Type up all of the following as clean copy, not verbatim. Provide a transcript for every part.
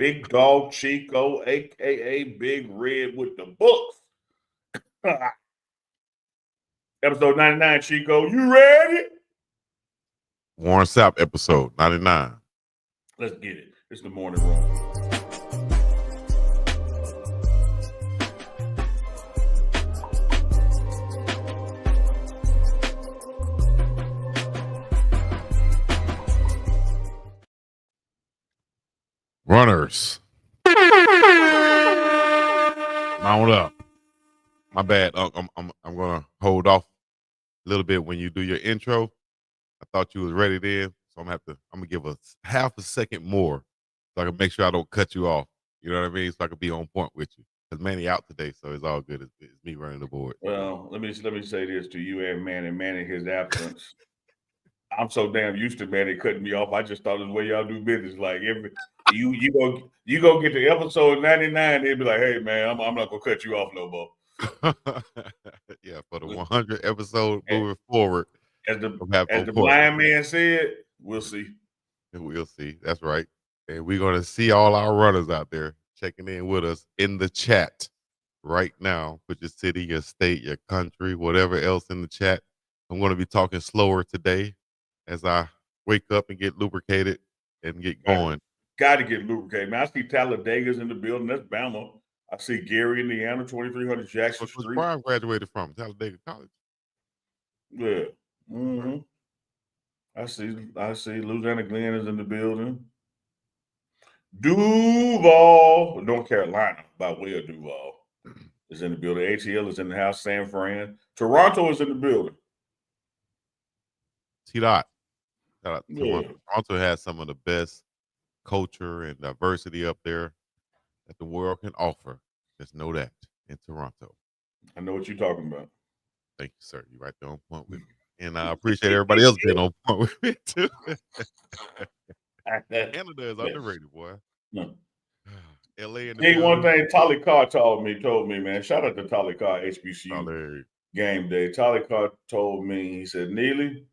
Big Dog Chico, a.k.a. Big Red with the books. Episode 99, Chico. You ready? Warren Sapp episode 99. Let's get it. It's the morning room. Runners. Mount up. My bad. I'm gonna hold off a little bit when you do your intro. I thought you was ready then, so I'm gonna give a half a second more so I can make sure I don't cut you off. You know what I mean? So I can be on point with you. Because Manny out today, so it's all good. It's me running the board. Well, let me say this to you and Manny his absence. I'm so damn used to Manny cutting me off. I just thought it was the way y'all do business. Like you go get to episode 99, they'd be like, hey man, I'm not gonna cut you off no more. Yeah, for the 100 episode moving forward. As the blind man said, we'll see. We'll see. That's right. And we're going to see all our runners out there checking in with us in the chat right now. Put your city, your state, your country, whatever else in the chat. I'm going to be talking slower today as I wake up and get lubricated and get going. Got to get lubricated, man. I see Talladega's in the building. That's Bama. I see Gary, Indiana, 2300 Jackson Street. Where I graduated from, Talladega College. Yeah. Mm-hmm. I see Louisiana Glenn is in the building. Duval, North Carolina, by way of Duval, is in the building. ATL is in the house. San Fran. Toronto is in the building. T-Dot. Toronto has some of the best culture and diversity up there that the world can offer. Just know that in Toronto. I know what you're talking about. Thank you, sir. You're right there on point with me. And I appreciate everybody else being on point with me, too. Canada is underrated, boy. No. LA and hey, one thing Tolly Carr told me, man. Shout out to Tolly Carr, HBCU game day. Tolly Carr told me, he said, Neely,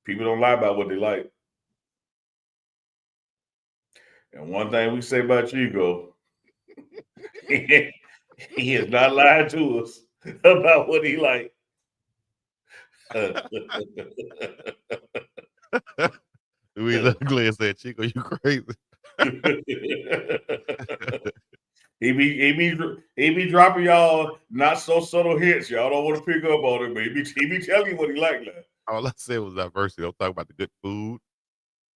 people don't lie about what they like. And one thing we say about Chico, he has not lied to us about what he liked. Louis Glenn said, Chico, you crazy. he be dropping y'all not so subtle hits. Y'all don't want to pick up on it, but he be telling you what he like now. All I said was diversity. I'm talking about the good food,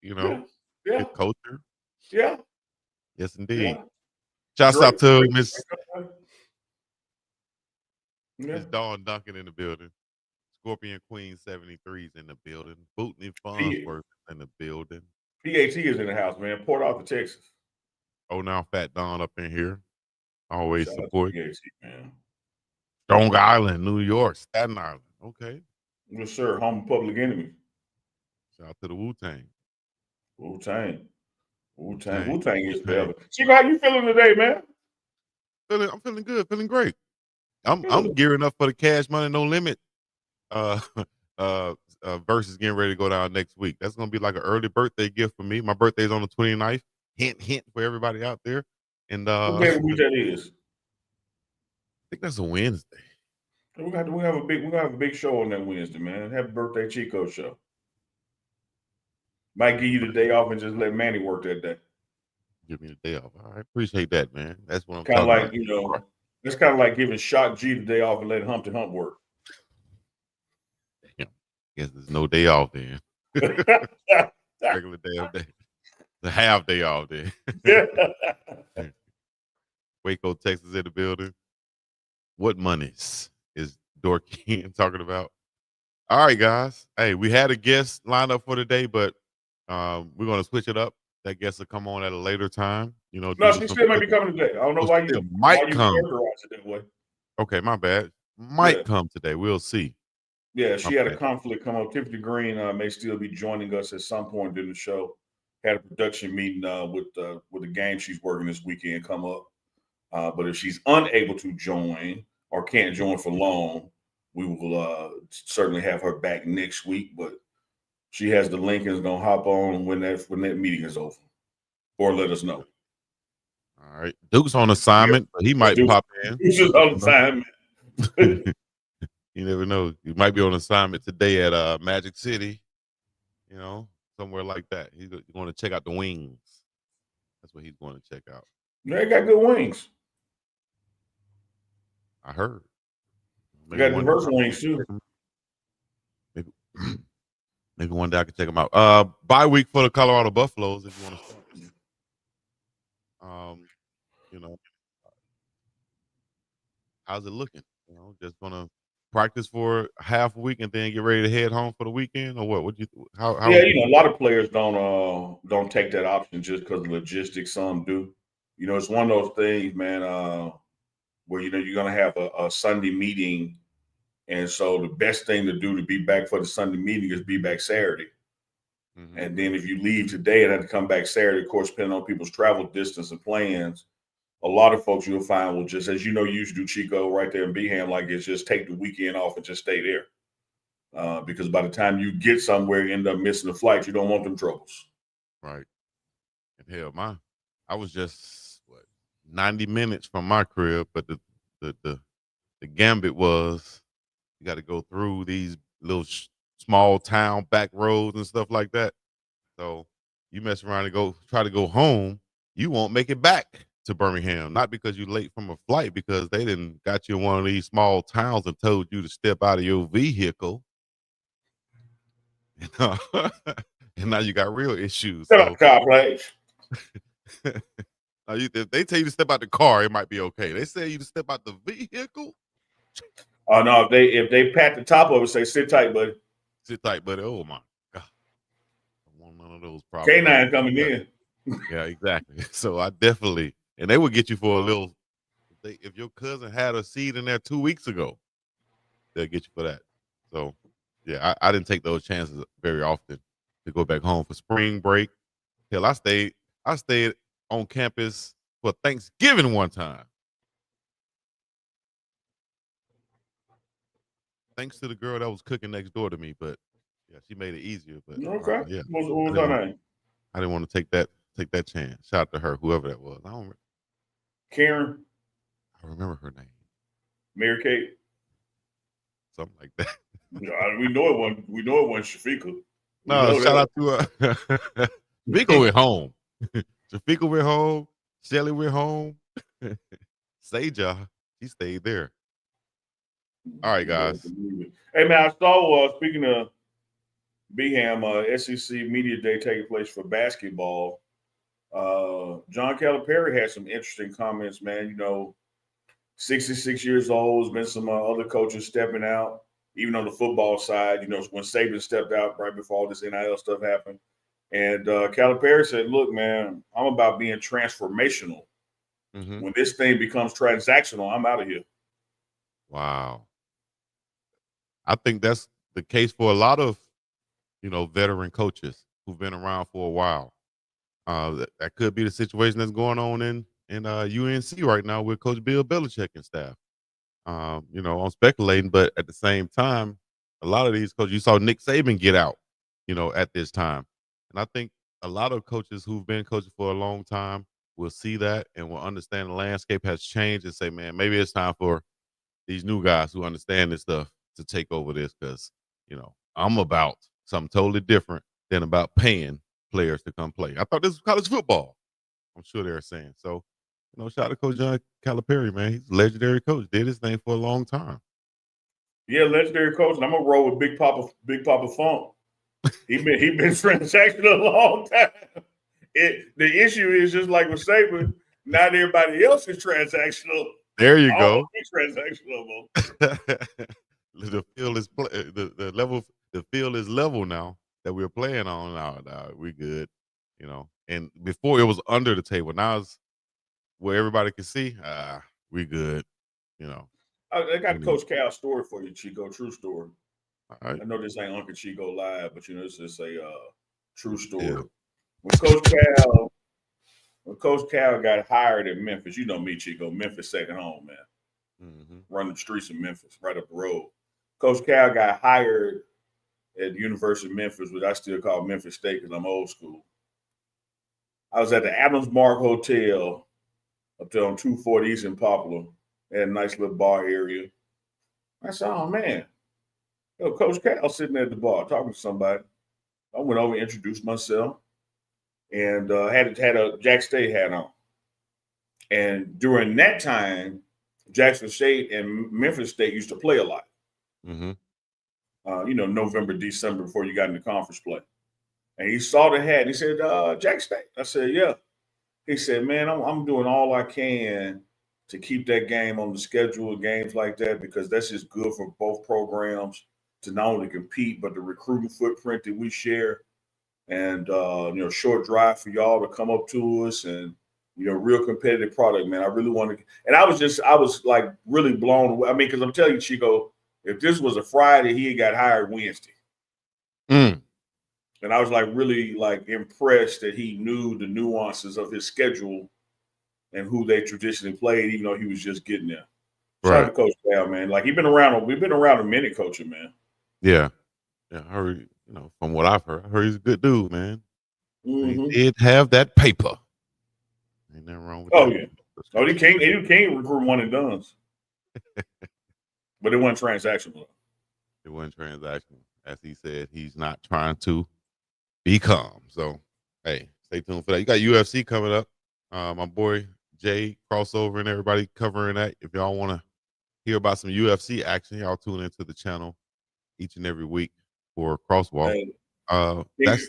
good culture. Yeah. Yes, indeed. Yeah. Shouts out to Miss Dawn Duncan in the building. Scorpion Queen 73's in the building. Bootney Farnsworth in the building. PAT is in the house, man. Port Arthur, Texas. Oh, now Fat Don up in here. Always support. PAT, man. Strong Island, New York, Staten Island. Okay. Yes, sir. Home of Public Enemy. Shout out to the Wu-Tang. Wu-Tang is forever. Chico, how you feeling today, man? I'm feeling good, feeling great. I'm gearing up for the Cash Money No Limit versus getting ready to go down next week. That's gonna be like an early birthday gift for me. My birthday's on the 29th. Hint for everybody out there. And what week that is? I think that's a Wednesday. We have a big show on that Wednesday, man. Happy birthday, Chico show. Might give you the day off and just let Manny work that day. Give me the day off. All right, appreciate that, man. That's what I'm kind of like about. It's kind of like giving Shock G the day off and letting Humpty Hump work. Damn. Guess there's no day off then. Regular day off day. The half day off then. Waco, Texas in the building. What monies is Dorkeen talking about? All right, guys. Hey, we had a guest lined up for today, but we're going to switch it up. That guest will come on at a later time. No, she still might be coming today. I don't know why you characterize it that way. Okay, my bad. Might come today. We'll see. Yeah, she had a conflict come up. Tiffany Greene may still be joining us at some point during the show. Had a production meeting with the game she's working this weekend come up. But if she's unable to join or can't join for long, we will certainly have her back next week. But she has the link and is gonna hop on when that meeting is over, or let us know. All right. Duke's on assignment, but he might pop in. He's just on assignment. You never know. He might be on assignment today at Magic City, somewhere like that. He's going to check out the wings. That's what he's going to check out. They got good wings. I heard. They got diverse wings too. Maybe one day I can check them out. Bye week for the Colorado Buffaloes if you want to start. How's it looking? Just gonna practice for half a week and then get ready to head home for the weekend, or what? How? Yeah, a lot of players don't take that option just because of logistics. Some do. It's one of those things, man, where you're gonna have a Sunday meeting, and so the best thing to do to be back for the Sunday meeting is be back Saturday. Mm-hmm. And then if you leave today and have to come back Saturday, of course, depending on people's travel distance and plans, a lot of folks you'll find will just, as you used to do, Chico, right there in Beham, like it's just take the weekend off and just stay there. Because by the time you get somewhere, you end up missing the flight. You don't want them troubles. Right. And hell, I was just 90 minutes from my crib, but the gambit was you got to go through these little small town back roads and stuff like that. So you mess around and try to go home, you won't make it back to Birmingham. Not because you're late from a flight, because they didn't got you in one of these small towns and told you to step out of your vehicle. And now you got real issues. So. If they tell you to step out the car, it might be okay. They say you to step out the vehicle. Oh no! If they pat the top of it, say sit tight, buddy. Sit tight, buddy. Oh my God! I want none of those problems. K9 coming in. Yeah, exactly. So I definitely, and they would get you for a little. If your cousin had a seed in there 2 weeks ago, they'll get you for that. So yeah, I didn't take those chances very often to go back home for spring break. Hell, I stayed on campus for Thanksgiving one time. Thanks to the girl that was cooking next door to me, but yeah, she made it easier. But okay, yeah, what was her name? I didn't want to take that chance. Shout out to her, whoever that was. I don't remember. Karen. I remember her name. Mary Kate. Something like that. We know it wasn't. We know it wasn't Shafika. No, shout out to Shafika went home. Shafika went home. Shelly went home. Seja, she stayed there. All right, guys. Hey, man, I saw, speaking of Beham, SEC Media Day taking place for basketball. John Calipari had some interesting comments, man. 66 years old. There's been some other coaches stepping out, even on the football side. When Saban stepped out right before all this NIL stuff happened. And Calipari said, look, man, I'm about being transformational. Mm-hmm. When this thing becomes transactional, I'm out of here. Wow. I think that's the case for a lot of, veteran coaches who've been around for a while. That could be the situation that's going on in UNC right now with Coach Bill Belichick and staff. I'm speculating, but at the same time, a lot of these coaches, you saw Nick Saban get out, at this time. And I think a lot of coaches who've been coaching for a long time will see that and will understand the landscape has changed and say, man, maybe it's time for these new guys who understand this stuff to take over this, because, I'm about something totally different than about paying players to come play. I thought this was college football. I'm sure they're saying. So, shout out to Coach John Calipari, man. He's a legendary coach. Did his thing for a long time. Yeah, legendary coach. And I'm gonna roll with Big Papa Funk. He been transactional a long time. The issue is just like with Saban, not everybody else is transactional. There you go. Transactional. The field is the level. The field is level now that we're playing on. Now we good, And before it was under the table. Now it's where everybody can see. We good, I got Coach Cal's story for you, Chico. True story. All right. I know this ain't Uncle Chico live, but this is a true story. Yeah. When Coach Cal got hired at Memphis, you know me, Chico. Memphis second home, man. Mm-hmm. Running the streets of Memphis, right up the road. Coach Cal got hired at the University of Memphis, which I still call Memphis State because I'm old school. I was at the Adams Mark Hotel up there on 240 East in Poplar. They had a nice little bar area. I said, oh man, yo, Coach Cal sitting at the bar talking to somebody. I went over and introduced myself and had a Jack State hat on. And during that time, Jackson State and Memphis State used to play a lot. Mm-hmm. November, December before you got into conference play. And he saw the hat. And he said, Jack State. I said, yeah. He said, man, I'm doing all I can to keep that game on the schedule of games like that because that's just good for both programs to not only compete, but the recruiting footprint that we share. And, short drive for y'all to come up to us and, real competitive product, man. I really want to. And I was like really blown away. I mean, because I'm telling you, Chico, if this was a Friday, he had got hired Wednesday. Mm. And I was like really like impressed that he knew the nuances of his schedule and who they traditionally played, even though he was just getting there. Shout out to Coach Cal, man. Like we've been around a minute coaching, man. Yeah. Yeah. I heard, from what I've heard, he's a good dude, man. Mm-hmm. He did have that paper. Ain't nothing wrong with that. Oh, yeah. Oh, he can't recruit one and done's. But it wasn't transactional. It wasn't transactional. As he said, he's not trying to be calm. So, hey, stay tuned for that. You got UFC coming up. My boy Jay crossover and everybody covering that. If y'all want to hear about some UFC action, y'all tune into the channel each and every week for Crosswalk. Hey,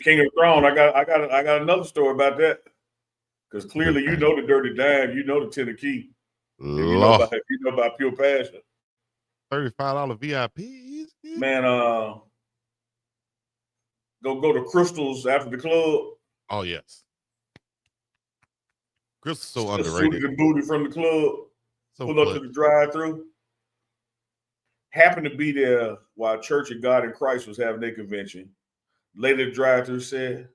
King of Throne. I got another story about that. Because clearly you know the Dirty Dime, you know the Tennessee. If you know about Pure Passion. $35 VIPs. Man, go to Crystals after the club. Oh yes. Crystal's so underrated. The booty from the club. So pull up to the drive-through. Happened to be there while Church of God in Christ was having their convention. Later, the drive-through said,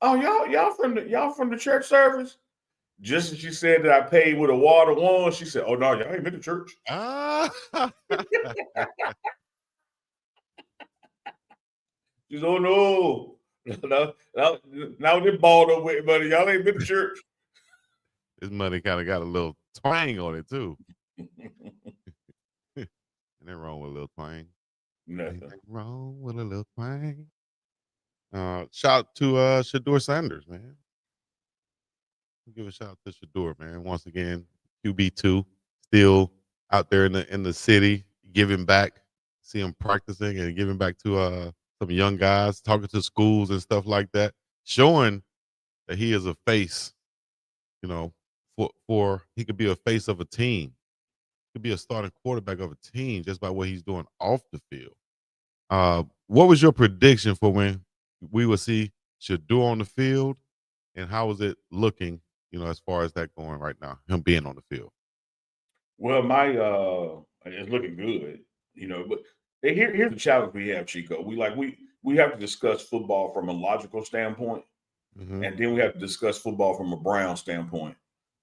"Oh, y'all from the church service?" Just as she said that I paid with a water wand, she said, "Oh no, y'all ain't been to church." She said, "Oh no, now this balled up with money. Y'all ain't been to church." This money kind of got a little twang on it too. Ain't wrong with a little twang. Nothing wrong with a little twang. Shout out to Shador Sanders, man. Give a shout out to Shador, man. Once again, QB2 still out there in the city, giving back. See him practicing and giving back to some young guys, talking to schools and stuff like that, showing that he is a face. For he could be a face of a team. He could be a starting quarterback of a team just by what he's doing off the field. What was your prediction for when we will see Shador on the field, and how is it looking? As far as that going right now, him being on the field. Well, it's looking good, but here's the challenge we have, Chico. We have to discuss football from a logical standpoint, and then we have to discuss football from a Brown standpoint,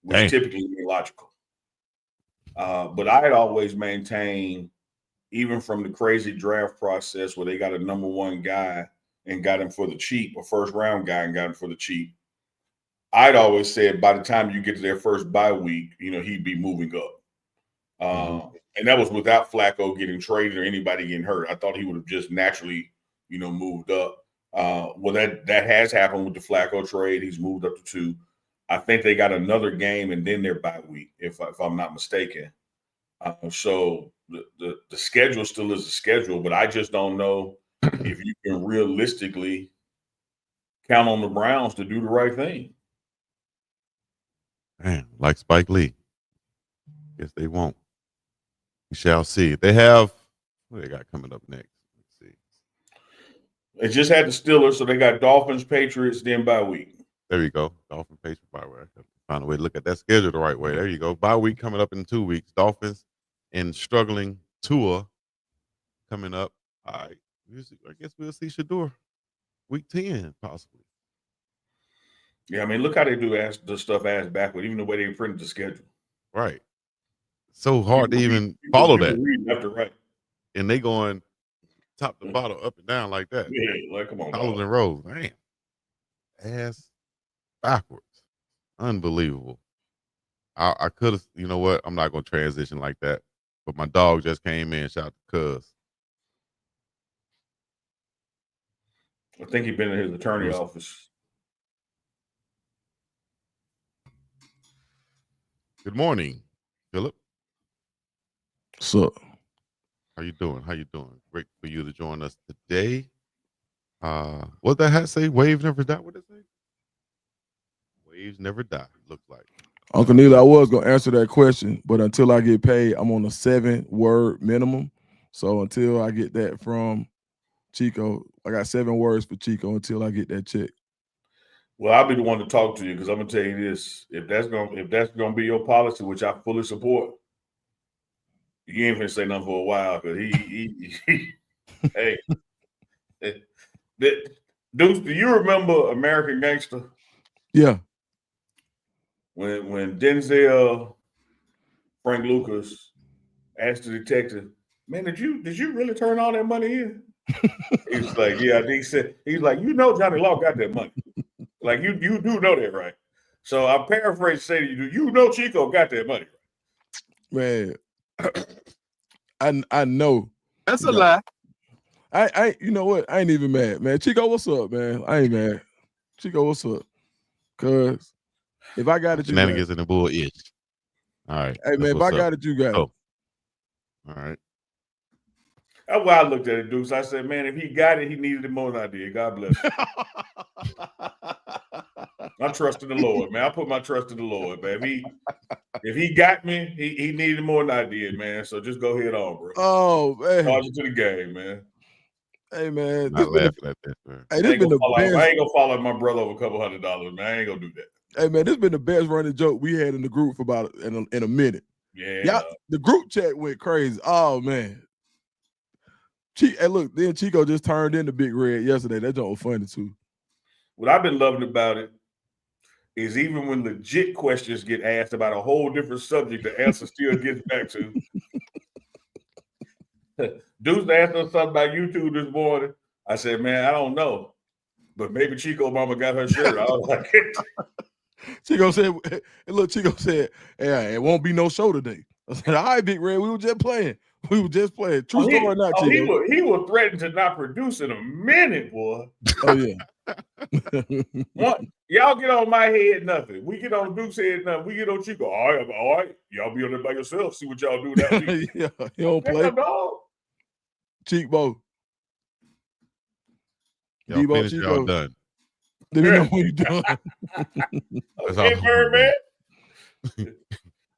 which typically is logical. But I had always maintained, even from the crazy draft process where they got a number one guy and got him for the cheap, a first round guy and got him for the cheap, I'd always said by the time you get to their first bye week, he'd be moving up. And that was without Flacco getting traded or anybody getting hurt. I thought he would have just naturally, moved up. Well, that has happened with the Flacco trade. He's moved up to 2. I think they got another game and then their bye week, if I'm not mistaken. So the schedule still is a schedule, but I just don't know if you can realistically count on the Browns to do the right thing. Man, like Spike Lee. Guess they won't. We shall see. They have what they got coming up next. Let's see. They just had the Steelers, so they got Dolphins, Patriots, then bye week. There you go. Dolphins, Patriots, bye week. Find a way to look at that schedule the right way. There you go. Bye week coming up in 2 weeks. Dolphins and struggling Tua coming up. All right. I guess we'll see Shador week 10, possibly. Yeah, I mean, look how they do the stuff ass backward, even the way they printed the schedule. Right. So hard to even follow that. Left to right. And they going top to bottom, up and down like that. Yeah, like come on. Columns and rows. Man. Ass backwards. Unbelievable. I could have. You know what? I'm not gonna transition like that. But my dog just came in. Shout out to Cuz. I think he's been in his attorney office. Good morning, Philip. What's up? How you doing? How you doing? Great for you to join us today. What that hat say? Waves never die. What it say? Waves never die. Looks like. Uncle Neil, I was gonna answer that question, but until I get paid, I'm on a 7-word minimum. So until I get that from Chico, I got 7 words for Chico until I get that check. Well, I'll be the one to talk to you because I'm gonna tell you this: if that's gonna be your policy, which I fully support, you ain't gonna say nothing for a while because hey, Deuce, do you remember American Gangster? Yeah. When Denzel, Frank Lucas asked the detective, "Man, did you really turn all that money in?" He was like, "Yeah." He's like, "You know, Johnny Law got that money. Like you do know that, right?" So I paraphrase say to you, "You know, Chico got that money, Man, I know. That's a lie. I you know what? I ain't even mad, man. Chico, what's up, man? I ain't mad. Chico, what's up? Cause if I got it, you got it. Shenanigans in the bull itch. All right. Hey man, if I got it, you got it. All right. That's why I looked at it, Deuce. I said, "Man, if he got it, he needed it more than I did. God bless him." I trust in the Lord, man. I put my trust in the Lord, man. If he got me, he needed it more than I did, man. So just go ahead on, bro. Oh man. Charge it to the game, man. Hey man, Not laughing at that, man. Hey, this been the best. I ain't gonna follow my brother over $200, man. I ain't gonna do that. Hey man, this been the best running joke we had in the group for about in a minute. Yeah. The group chat went crazy. Oh man. Hey, look, then Chico just turned into Big Red yesterday. That joke was funny too. What I've been loving about it is even when legit questions get asked about a whole different subject, the answer still gets back to. Deuce asked us something about YouTube this morning. I said, "Man, I don't know, but maybe Chico mama got her shirt." I was like, Chico said, "Look, Chico said, hey, it won't be no show today." I said, "All right, Big Red, we were just playing. True story or not, Chico?" He will threaten to not produce in a minute, boy. Oh yeah. Y'all get on my head, nothing. We get on Duke's head, nothing. We get on Chico. All right. Y'all be on there by yourself. See what y'all do that week. Yeah, you don't play. Dog. Cheekbo. Y'all Debo, finished, Chico. y'all done. Let me know when you're done. Okay, Birdman.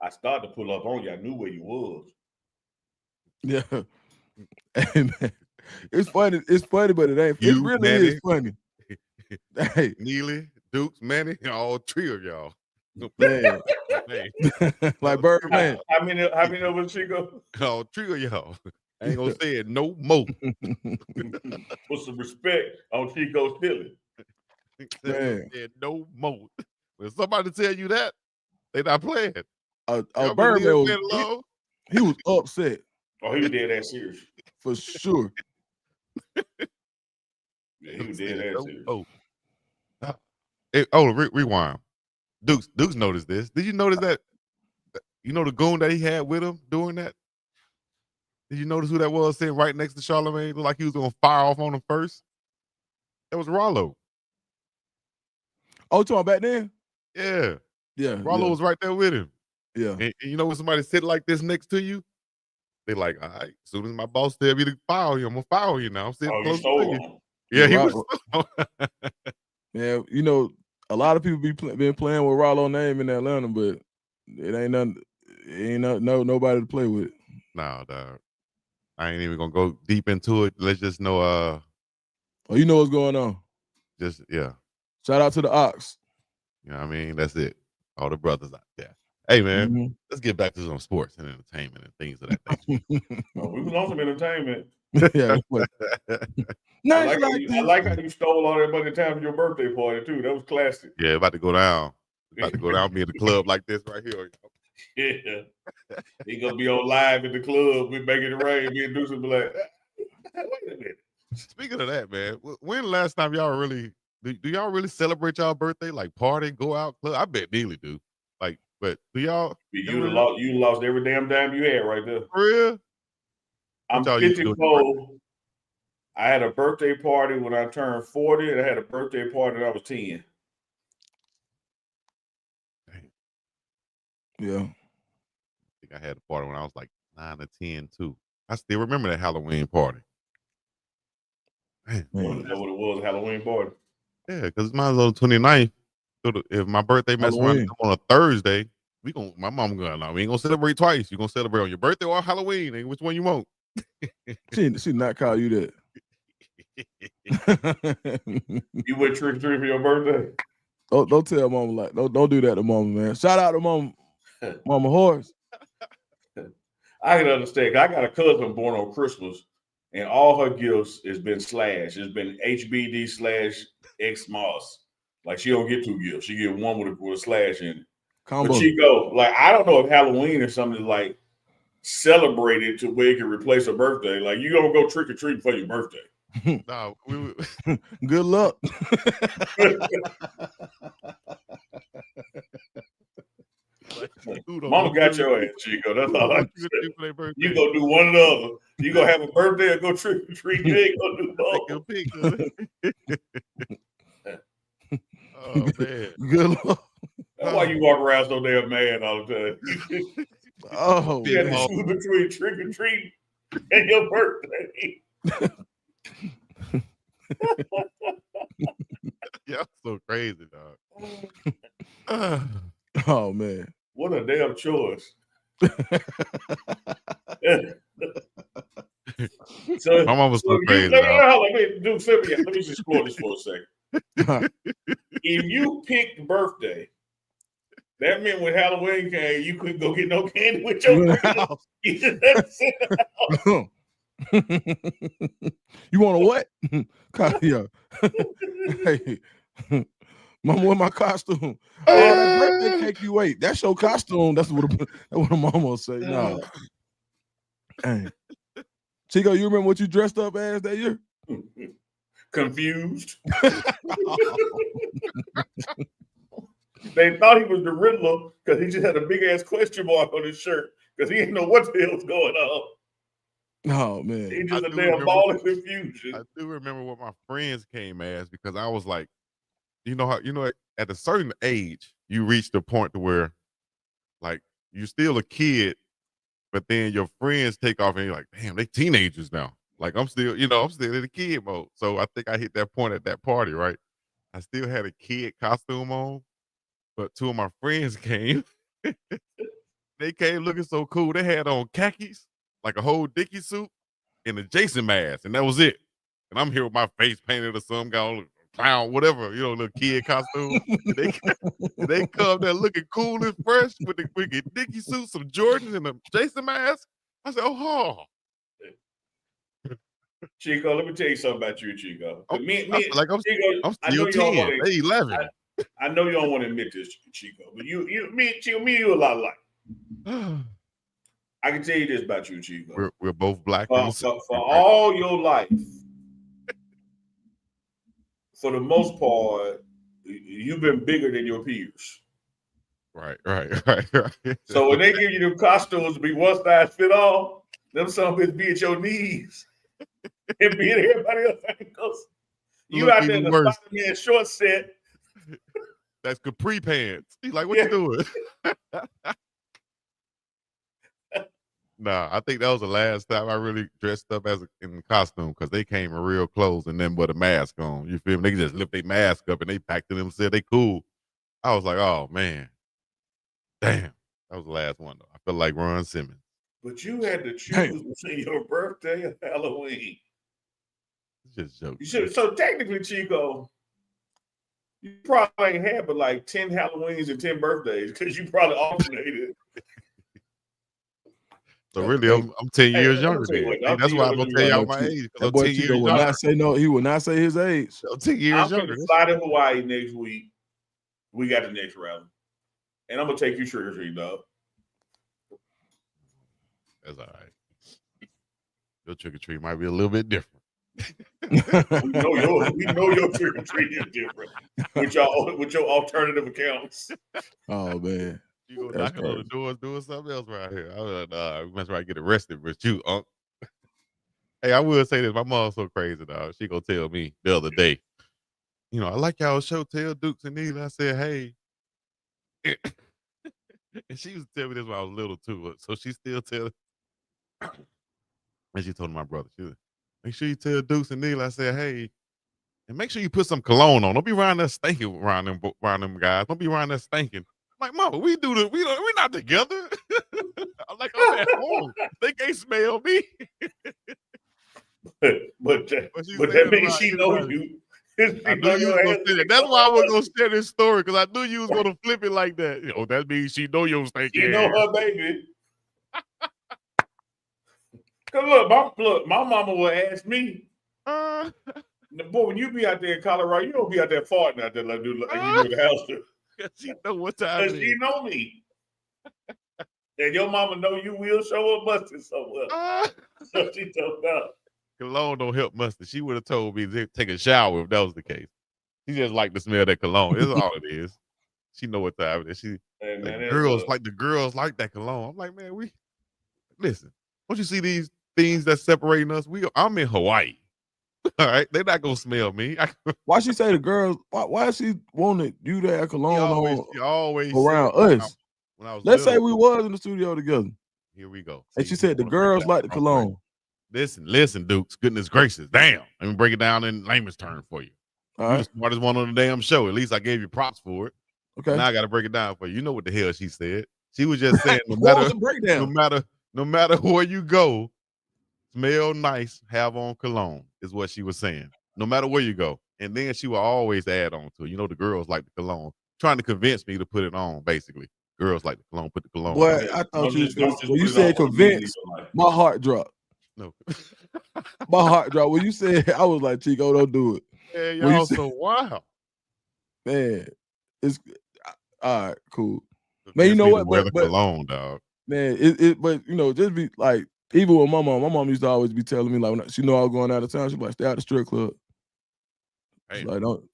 I started to pull up on you. I knew where you was. Yeah. Hey, man. It's funny, but it ain't. It really Manny, is funny. Hey. Neely, Dukes, Manny, all 3 of y'all. Man. Like Birdman. How many of us, Chico? All 3 of y'all. I ain't gonna say it no more. Put some respect on Chico's feeling. Man. No more. When somebody tell you that, they not playing. Birdman he was upset. Oh, he was dead ass serious. For sure. Yeah, he was dead ass serious. Rewind. Dukes noticed this. Did you notice that? You know the goon that he had with him doing that? Did you notice who that was sitting right next to Charlamagne? Looked like he was gonna fire off on him first. That was Rollo. Oh, talking about back then? Yeah. Yeah. Rollo was right there with him. Yeah. And you know when somebody sit like this next to you, they like, all right, as soon as my boss tell me to fire you, I'm gonna fire you now. I'm sitting close to you. Yeah, he was. Yeah, you know, a lot of people been playing with Rollo's name in Atlanta, but it ain't nothing. It ain't nobody to play with. Nah, dog. I ain't even gonna go deep into it. Let's just know. Oh, you know what's going on. Just yeah. Shout out to the Ox. You know what I mean? That's it. All the brothers out there. Hey man, let's get back to some sports and entertainment and things of that nature. We was on some entertainment. Yeah. I like how you stole all that money time for your birthday party too. That was classic. Yeah, about to go down. About to go down. Be in the club like this right here. Yeah. He gonna be on live in the club. We making it rain. Me and Deuce will be like, wait a minute. Speaking of that, man, when last time y'all really do y'all really celebrate y'all birthday? Like party, go out, club? I bet Neely do. Like But do y'all? You lost every damn dime you had right there. For real? I'm What y'all used to do 54. I had a birthday party when I turned 40, and I had a birthday party when I was 10. Yeah. I think I had a party when I was like 9 or 10 too. I still remember that Halloween party. Man. You know what it was, a Halloween party? Yeah, because my little 29th. So if my birthday mess around on a Thursday, my mom going, no, we ain't gonna celebrate twice. You're gonna celebrate on your birthday or Halloween, and which one you want? she not call you that. You went trick or treat for your birthday? Don't tell mama like don't do that to mama, man. Shout out to mama Horace. I can understand. I got a cousin born on Christmas, and all her gifts has been slashed. It's been HBD/X-Moss. Like she don't get 2 gifts. She get one with a slash in it. Combo. But Chico, like I don't know if Halloween is something like celebrated to where it can replace a birthday. Like you don't go trick or treating for your birthday. No, good luck. Mama got your ass, Chico. That's all I say. You gonna do one or the other. You gonna have a birthday or go trick or treat. You ain't gonna do both. Oh man, good luck. That's why you walk around so damn mad all the time. You had to choose between trick or treat and your birthday. Yeah, so crazy, dog. Oh man, what a damn choice. So my mom was so crazy. Let me just explore this for a second. If you picked birthday, that meant when Halloween came, you couldn't go get no candy with your house. You want a what? Yeah. Hey, mama, wear my costume. Oh, that birthday cake you ate. That's your costume. That's what a mama will say. No. Hey. Chico, you remember what you dressed up as that year? Confused. They thought he was the Riddler because he just had a big ass question mark on his shirt because he didn't know what the hell's going on. Oh man, he just a damn ball of confusion. I do remember what my friends came as because I was like, at a certain age you reach the point to where, like, you're still a kid, but then your friends take off and you're like, damn, they teenagers now. Like I'm still in the kid mode. So I think I hit that point at that party, right? I still had a kid costume on, but 2 of my friends came. They came looking so cool. They had on khakis, like a whole Dickie suit, and a Jason mask, and that was it. And I'm here with my face painted or some guy, clown, whatever, little kid costume. And they come there looking cool and fresh with the Dickie suit, some Jordans, and a Jason mask. I said, oh. Chico, let me tell you something about you, Chico. I'm Chico, still 10. They 11. I know you don't want to admit this, Chico, but me and you a lot alike. I can tell you this about you, Chico. We're both black. For all your life, for the most part, you've been bigger than your peers. Right. So when they give you them costumes to be one size fit all, them some bitches be at your knees and be at everybody else's ankles. You out there in the Spider-Man short set. That's capri pants. He's like, what you doing? Nah, I think that was the last time I really dressed up in costume because they came in real clothes and then with a mask on. You feel me? They just lift their mask up and they packed it and said they cool. I was like, oh man. Damn. That was the last one though. I felt like Ron Simmons. But you had to choose between your birthday and Halloween. Just joking. So technically, Chico, you probably ain't had but like 10 Halloweens and 10 birthdays because you probably alternated. So really, I'm 10 years younger than you. That's why I'm gonna tell y'all my age. That boy Chico will not say no. He will not say his age. I'm 10 years younger. I'm fly to Hawaii next week. We got the next round, and I'm gonna take you trick or treat, dog. That's all right. Your trick or treat might be a little bit different. we know your trick or treat is different with your alternative accounts. Oh man. You go That's knocking on the crazy. doors doing something else right here. I was like, nah, we must right get arrested, but you, Hey, I will say this. My mom's so crazy, dog. She gonna tell me the other day, I like y'all show, Tell Dukes and Neely. I said, hey. And she used to tell me this when I was little too. So she still tell, and she told my brother, she was, make sure you tell Dukes and Neely. I said, hey, and make sure you put some cologne on. Don't be around there stinking around them guys. Don't be around there stinking. I'm like, mama, we're not together. I'm like, I'm at home. They can't smell me. but But she but said that it means around she know anybody. you. I She knew know you was your gonna ass. say that. That's why I was gonna share this story, because I knew you was gonna flip it like that. Oh, that means she know your stinky She know ass. her baby. Cause look, my mama would ask me, Uh, boy, when you be out there in Colorado, you don't be out there farting out there like you do in the house. she know what time Cause it she is. know me. And your mama know you will show up busted somewhere. Uh, So she told about. Cologne don't help mustard. She would have told me to take a shower if that was the case. She just like to smell that cologne. It's all it is. She know what time it is. She Hey like man, the girls like that cologne. I'm like, man, we listen. Don't you see these things that's separating us? I'm in Hawaii. All right, they're not gonna smell me. Why she say the girls? Why she wanted you to have cologne on She always said around us? when I was Let's say little. we was in the studio together, Here we go. and See, she you said the want to break it girls down like the the wrong way. cologne. Listen, Dukes. Goodness gracious, damn. Let me break it down in layman's terms for you. All You the right, smartest one on the damn show. At least I gave you props for it. okay. Now I got to break it down for you. You know what the hell she said? She was just saying, What was the breakdown? no matter where you go, smell nice, have on cologne is what she was saying. No matter where you go, and then she will always add on to it. The girls like the cologne, trying to convince me to put it on. Basically, girls like the cologne, put the cologne Boy, on. I thought you was don't finna, just when put you it on said for the men in convinced, your life. my heart dropped. No, My heart dropped. When you said, I was like, Chico, don't do it. man, When you y'all said, so wild. man, it's all right, cool. Man, you Convince know me to what? wear But the cologne, dog. man, but just be like, even with my mom used to always be telling me, like, when she know I was going out of town, she be like, stay out the strip club. She's Damn. like, don't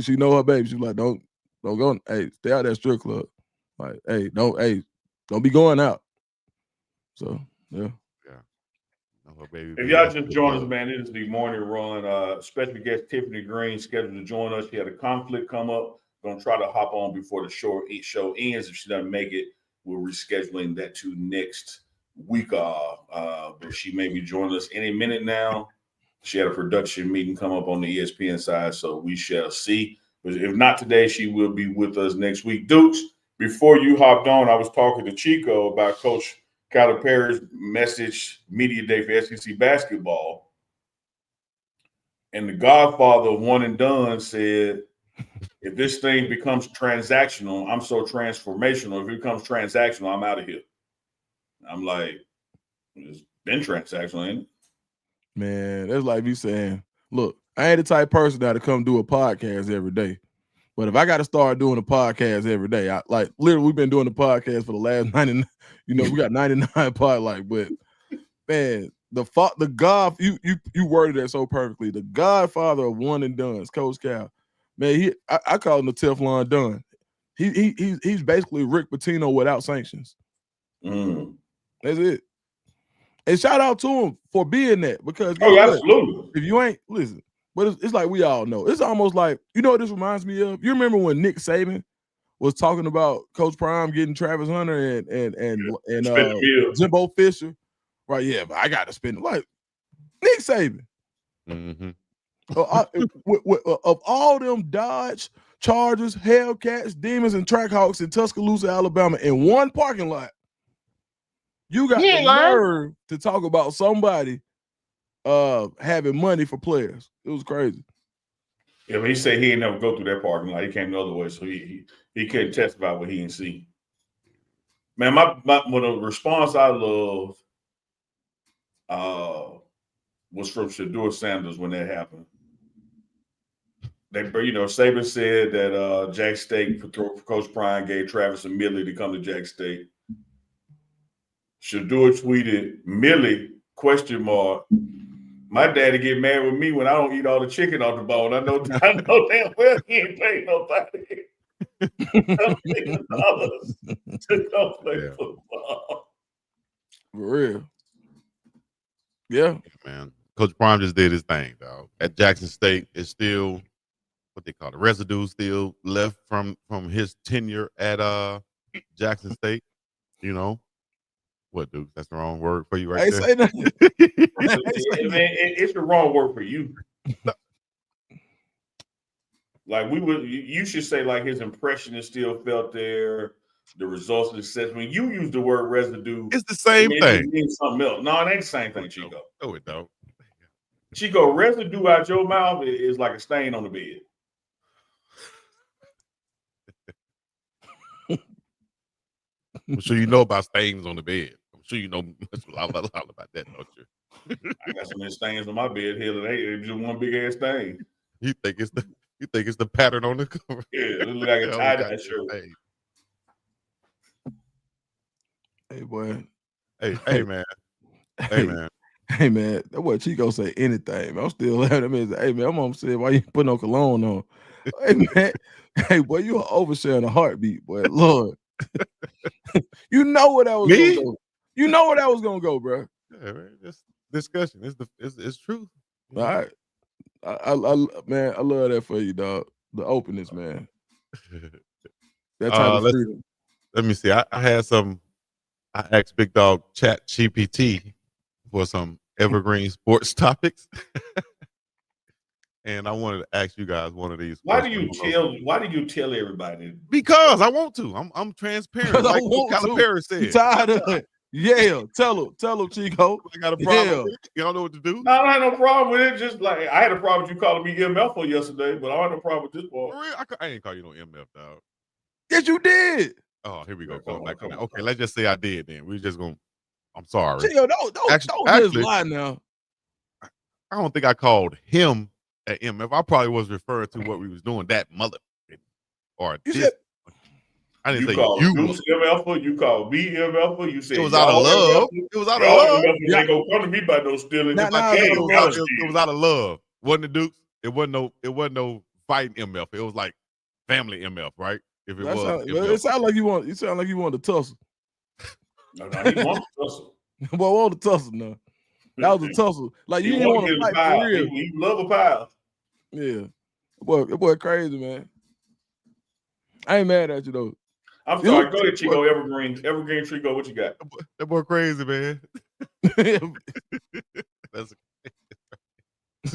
she know her baby. She's like, don't go, hey, stay out that strip club. Like, don't be going out. So yeah. Yeah. No, her baby If be in y'all that just strip join us, club. man, it is the morning run. Special guest Tiffany Greene scheduled to join us. She had a conflict come up. Gonna try to hop on before the show ends. If she doesn't make it, we're rescheduling that to next week. But she may be joining us any minute now. She had a production meeting come up on the ESPN side, so we shall see. But if not today, she will be with us next week. Dukes, before you hopped on, I was talking to Chico about Coach Calipari's message media day for SEC basketball. And the godfather of one and done said, if this thing becomes transactional, I'm so transformational. If it becomes transactional, I'm out of here. I'm like, it's been transactional, ain't it? Man, that's like me saying, look, I ain't the type of person that to come do a podcast every day. But if I got to start doing a podcast every day, I like literally we've been doing the podcast for the last 99, we got 99 pod but man, the God, you worded that so perfectly. The godfather of one and done's, Coach Cal. Man, I call him the Teflon Don. He's basically Rick Pitino without sanctions. Mm. That's it. And shout out to him for being that, because guess what? Absolutely. If you ain't listen, but it's like we all know. It's almost like, you know what this reminds me of? You remember when Nick Saban was talking about Coach Prime getting Travis Hunter and Jimbo Fisher? Right, yeah, but I got to spend like Nick Saban. Mm-hmm. Of all them Dodge, Chargers, Hellcats, Demons, and Trackhawks in Tuscaloosa, Alabama, in one parking lot, you got the nerve to talk about somebody having money for players. It was crazy. Yeah, but he said he ain't never go through that parking lot. He came the other way, so he couldn't testify what he didn't see. Man, my one of the response I loved was from Shedeur Sanders when that happened. Saban said that Jack State for Coach Prime gave Travis and Millie to come to Jack State. Shedeur tweeted, Millie, ? My daddy get mad with me when I don't eat all the chicken off the bone. I know damn well he ain't paid nobody. $1 million to go play Yeah. football. For real. Yeah. Man, Coach Prime just did his thing, dog. At Jackson State, it's still what they call the residue still left from his tenure at Jackson State. You know what, Duke? That's the wrong word for you right I there. say nothing. It's the wrong word for you. Like you should say like his impression is still felt there. The results of the assessment. You use the word residue. It's the same thing. It means something else. No, it ain't the same thing, Chico. No, it don't. Chico, residue out your mouth is like a stain on the bed. I'm sure you know about stains on the bed. I'm sure you know a lot about that, don't you? I got some stains on my bed here today. It's just one big ass stain. You think it's the pattern on the cover? Yeah, it looks like a tie-dye shirt. Hey, boy. Hey, man. Hey, man. Hey, man. That boy Chico say anything. Man. I'm still laughing at me. Hey, man, I'm gonna say, why you put no cologne on? Hey, man. Hey, boy, you are oversharing a heartbeat, boy. Lord. You know where that was gonna go. You know where that was gonna go, bro. Yeah, man. This discussion is truth. All right. I man, I love that for you, dog. The openness, man. That type of freedom. Let me see. I had some. I asked Big Dog Chat GPT for some evergreen sports topics, and I wanted to ask you guys one of these. Why do you tell everybody? Because I want to. I'm transparent. Like Calipari said. You tired of it? Yeah, tell him, Chico. I got a problem. Yeah. Y'all know what to do. No, I had no problem with it. Just like I had a problem with you calling me MF for yesterday, but I had no problem with this part. For real? I ain't call you no MF, dog. Yes, you did. Oh, here we go. Okay, let's just say I did. Then we just gonna. I'm sorry. Chico, don't just lie now. I don't think I called him at MF. I probably was referring to what we was doing. That mother or you this. Said, I didn't say you. MF, you called me MF. You said it was out of love. It was out of love. You ain't gonna come to me by no stealing. It was out of love. Wasn't the Dukes? It wasn't no fighting MF. It was like family MF, right? If it was, it sounded like you want to tussle. No, he wants to tussle. Boy, want to tussle now. That was a tussle. Like you didn't want to fight for real. He love a pile. Yeah, boy, crazy, man. I ain't mad at you though. I'm sorry. Go ahead, Chico. Evergreen Chico. What you got? That boy crazy, man. Let's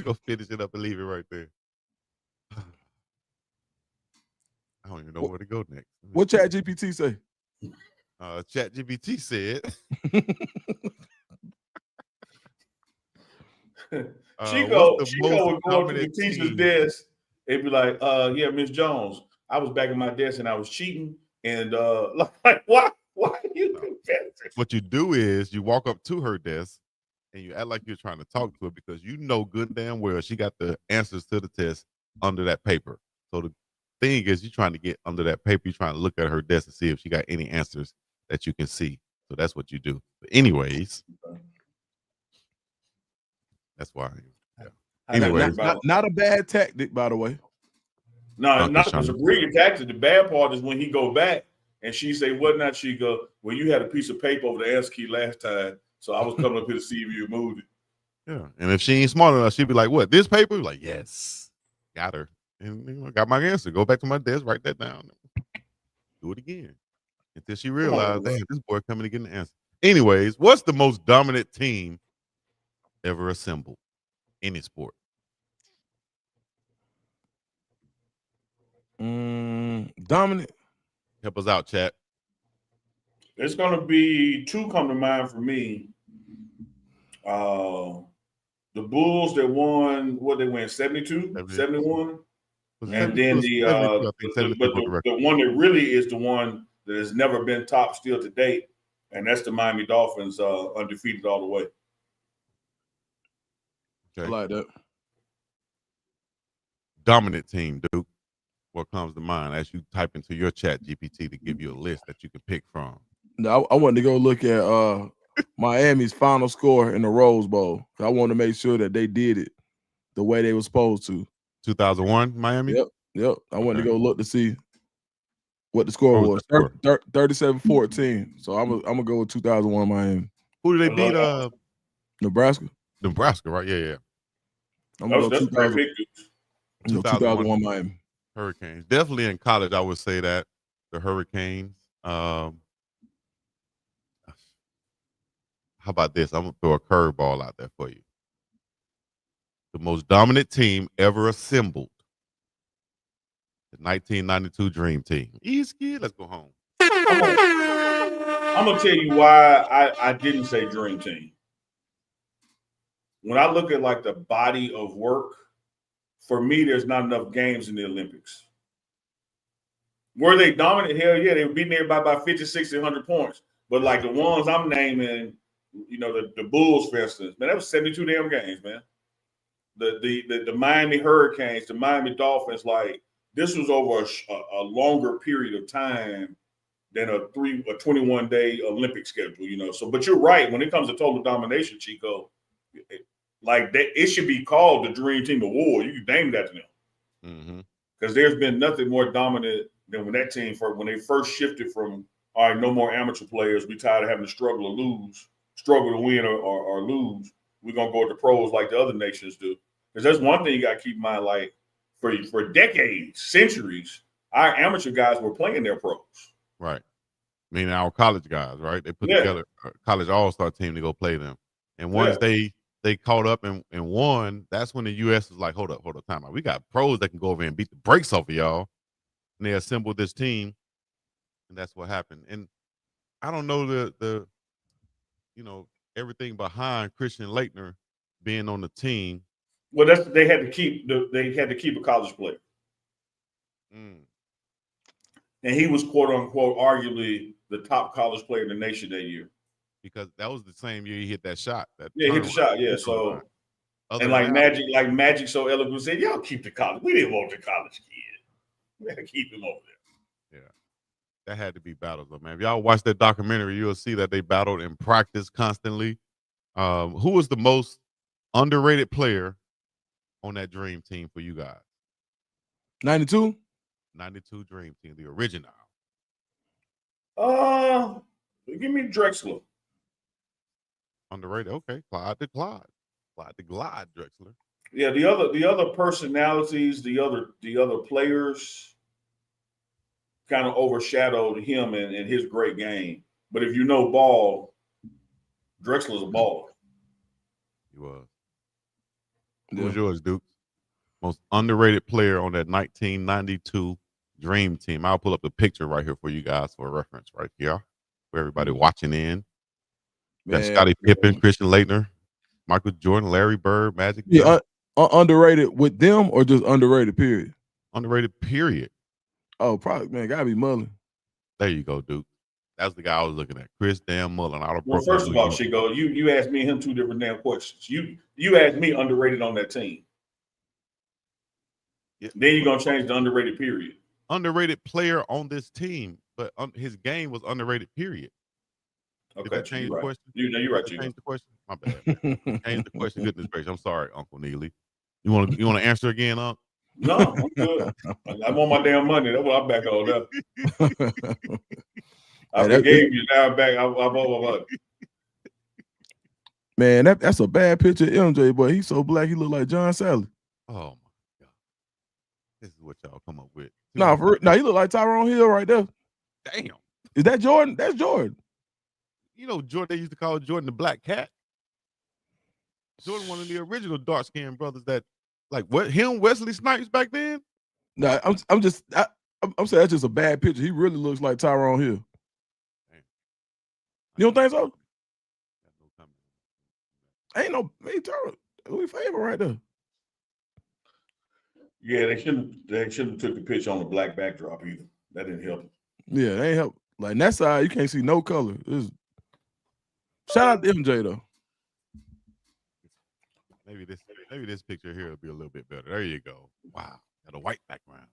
go finish it up and leave it right there. I don't even know where to go next. What Chat GPT say? Chat GPT said. Chico would go to the teacher's desk and be like, yeah, Miss Jones, I was back at my desk and I was cheating. And like, why are you confessing? What you do is you walk up to her desk and you act like you're trying to talk to her because you know good and damn well she got the answers to the test under that paper. So the thing is, you're trying to get under that paper. You're trying to look at her desk and see if she got any answers that you can see. So that's what you do. But anyways, that's why. Yeah. Anyway, not a bad tactic, by the way. No, not a brilliant tactic. The bad part is when he go back and she say, "What not?" She go, "Well, you had a piece of paper over the answer key last time, so I was coming up here to see if you moved it." Yeah, and if she ain't smart enough, she'd be like, "What? This paper?" Like, yes, got her, and got my answer. Go back to my desk, write that down, do it again until she realized, damn, this boy coming to get an answer. Anyways, what's the most dominant team ever assembled? Any sport. Dominant. Help us out, chat. It's gonna be two come to mind for me. The Bulls that won, what they win, 72, 71? And then the one that really is the one that has never been top still to date, and that's the Miami Dolphins, undefeated all the way. Okay. I like that. Dominant team, Duke. What comes to mind as you type into your Chat GPT to give you a list that you can pick from? No, I wanted to go look at Miami's final score in the Rose Bowl. I wanted to make sure that they did it the way they were supposed to. 2001 Miami? Yep. I wanted to go look to see. what the score What was. was the score? 37-14. So I'm gonna go with 2001 Miami. Who did they beat? Nebraska. Nebraska, right? Yeah. I'm gonna go That's a great 2000. pick. 2001 Miami. Hurricanes. Definitely in college, I would say that the Hurricanes. How about this? I'm gonna throw a curveball out there for you. The most dominant team ever assembled, the 1992 Dream Team. Easy, let's go home. I'm gonna tell you why I didn't say Dream Team. When I look at like the body of work, for me, there's not enough games in the Olympics. Were they dominant? Hell yeah, they were beating everybody by 50, 60, 100 points. But like the ones I'm naming, the Bulls, for instance, man, that was 72 damn games, man. The Miami Hurricanes, the Miami Dolphins, like this was over a longer period of time than a 21-day Olympic schedule, So, but you're right. When it comes to total domination, Chico, like that, it should be called the Dream Team Award. You can name that to them because there's been nothing more dominant than when that team when they first shifted from all right, no more amateur players. We tired of having to struggle to win or lose. We're gonna go to the pros like the other nations do. Because that's one thing you got to keep in mind. Like for decades, centuries, our amateur guys were playing their pros. Right. Meaning our college guys, right? They put together a college all-star team to go play them. And once they caught up and won, that's when the U.S. was like, hold up, time out. We got pros that can go over and beat the brakes off of y'all. And they assembled this team, and that's what happened. And I don't know the everything behind Christian Laettner being on the team. Well, they had to keep a college player. And he was quote unquote arguably the top college player in the nation that year. Because that was the same year he hit that shot. He hit the shot, yeah. So and like Magic so eloquently said, y'all keep the college. We didn't want the college kid. We had to keep him over there. Yeah. That had to be battles though, man. If y'all watch that documentary, you'll see that they battled in practice constantly. Who was the most underrated player on that Dream Team for you guys? 92 Dream Team, the original. Give me Drexler. Underrated. Okay, Clyde the Glide Drexler. Yeah, the other personalities, the other players kind of overshadowed him and his great game. But if you know ball, Drexler's a baller. He was. Who was yours, Duke? Most underrated player on that 1992 Dream Team. I'll pull up the picture right here for you guys for reference right here. For everybody watching in. Got Scottie Pippen, Christian Laettner, Michael Jordan, Larry Bird, Magic. Yeah, underrated with them or just underrated, period? Underrated, period. Oh, probably, man, gotta be Mullen. There you go, Duke. That's the guy I was looking at. Chris damn Mullen. Well, first of all, Chico, you asked me and him two different damn questions. You asked me underrated on that team. Yeah. Then you're going to change the underrated period. Underrated player on this team, but his game was underrated, period. Okay. Did that change the question? You're right. Change the question? My bad. Change the question. Goodness gracious. I'm sorry, Uncle Neely. You want to answer again, Unc? No, I'm good. I want my damn money. That's what I'm back on now. I forgave you. Now I'm back. I want my money. Man, that's a bad picture of MJ, but he's so black he look like John Sally. Oh my God. This is what y'all come up with. No, he look like Tyrone Hill right there. Damn. Is that Jordan? That's Jordan. You know, Jordan, they used to call Jordan the Black Cat. Jordan, one of the original dark-skinned brothers that, like, what, him, Wesley Snipes back then? No, I'm saying that's just a bad picture. He really looks like Tyrone Hill. Damn. You don't think so? Ain't no Tyrone. We favor right there. Yeah, they shouldn't have took the picture on the black backdrop either. That didn't help. Yeah, they ain't help. Like that side, you can't see no color. Shout out to MJ though. Maybe this picture here will be a little bit better. There you go. Wow, got a white background.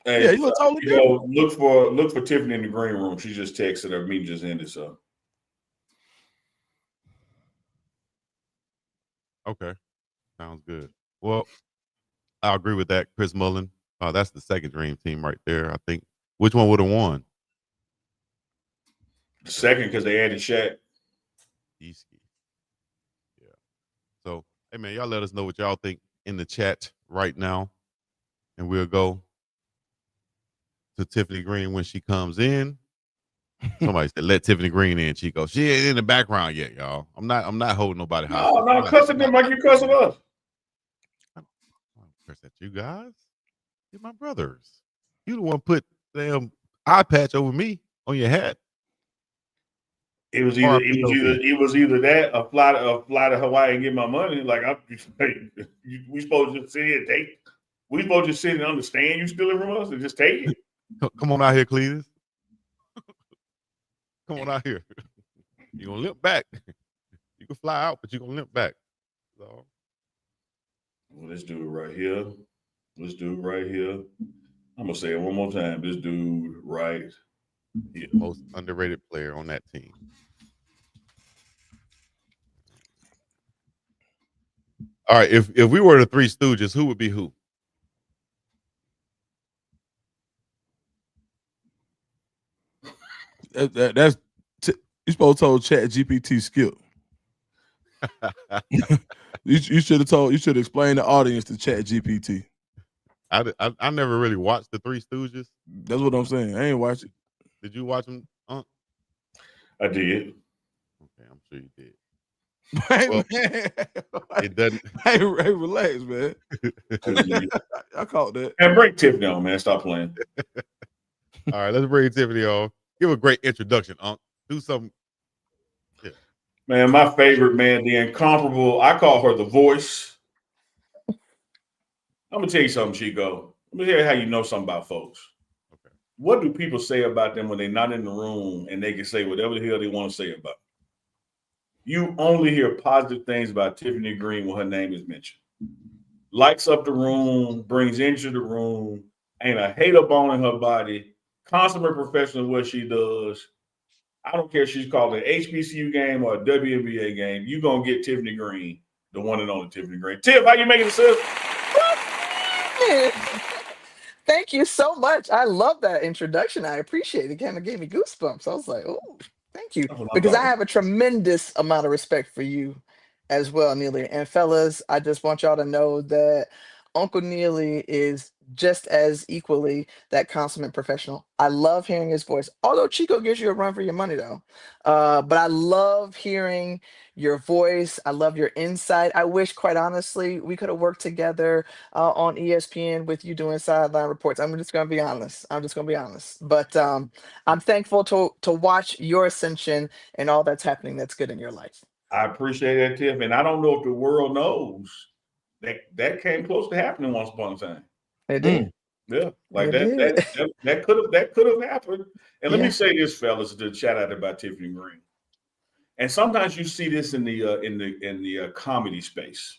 Hey, yeah, you look totally different. Look for Tiffany in the green room. She just texted her meeting just ended. So okay, sounds good. Well, I agree with that. Chris Mullen. That's the second Dream Team right there. I think. Which one would have won? Second, because they added Shaq. Easky. Yeah. So, hey man, y'all let us know what y'all think in the chat right now, and we'll go to Tiffany Greene when she comes in. Somebody said, "Let Tiffany Greene in, Chico." She ain't in the background yet, y'all. I'm not holding nobody hostage. No, cussing them like you cussing us. I don't curse at you guys. You're my brothers. You the one put damn eye patch over me on your hat. It was either that or fly to Hawaii and get my money. Like we supposed to sit here and take. We supposed to sit and understand you stealing from us and just take it. Come on out here, Cletus. Come on out here. You're gonna limp back. You can fly out, but you're gonna limp back. So well, let's do it right here. Let's do it right here. I'm gonna say it one more time. This dude right here. Most underrated player on that team. All right, if we were the Three Stooges, who would be who? That's you supposed to told Chat GPT skip. you should have told. You should explain the audience to Chat GPT. I never really watched the Three Stooges. That's what I'm saying. I ain't watched it. Did you watch them? I did. Okay, I'm sure you did. Hey, well, man. It doesn't. Hey, relax, man. I caught that. And break Tiffany on, man. Stop playing. All right, let's bring Tiffany on. Give a great introduction, Unc. Do something. Yeah. Man, my favorite, man, the incomparable. I call her the voice. I'm gonna tell you something, Chico. Let me tell you how you know something about folks. Okay. What do people say about them when they're not in the room and they can say whatever the hell they want to say about them? You only hear positive things about Tiffany Greene when her name is mentioned. Lights up the room, brings into the room, ain't a hater bone in her body, consummate professional in what she does. I don't care if she's called an HBCU game or a WNBA game. You're going to get Tiffany Greene, the one and only Tiffany Greene. Tiff, how you making it, sis? Thank you so much. I love that introduction. I appreciate it. It kind of gave me goosebumps. I was like, oh, thank you. Because I have a tremendous amount of respect for you as well, Neely. And fellas, I just want y'all to know that Uncle Neely is just as equally that consummate professional. I love hearing his voice. Although Chico gives you a run for your money, though. But I love hearing your voice. I love your insight. I wish, quite honestly, we could have worked together on ESPN with you doing sideline reports. I'm just gonna be honest. But I'm thankful to watch your ascension and all that's happening that's good in your life. I appreciate that, Tiff. And I don't know if the world knows that came close to happening once upon a time. It did. Yeah, like It did. that could have happened. And let me say this, fellas, to chat out about Tiffany Greene. And sometimes you see this in the comedy space.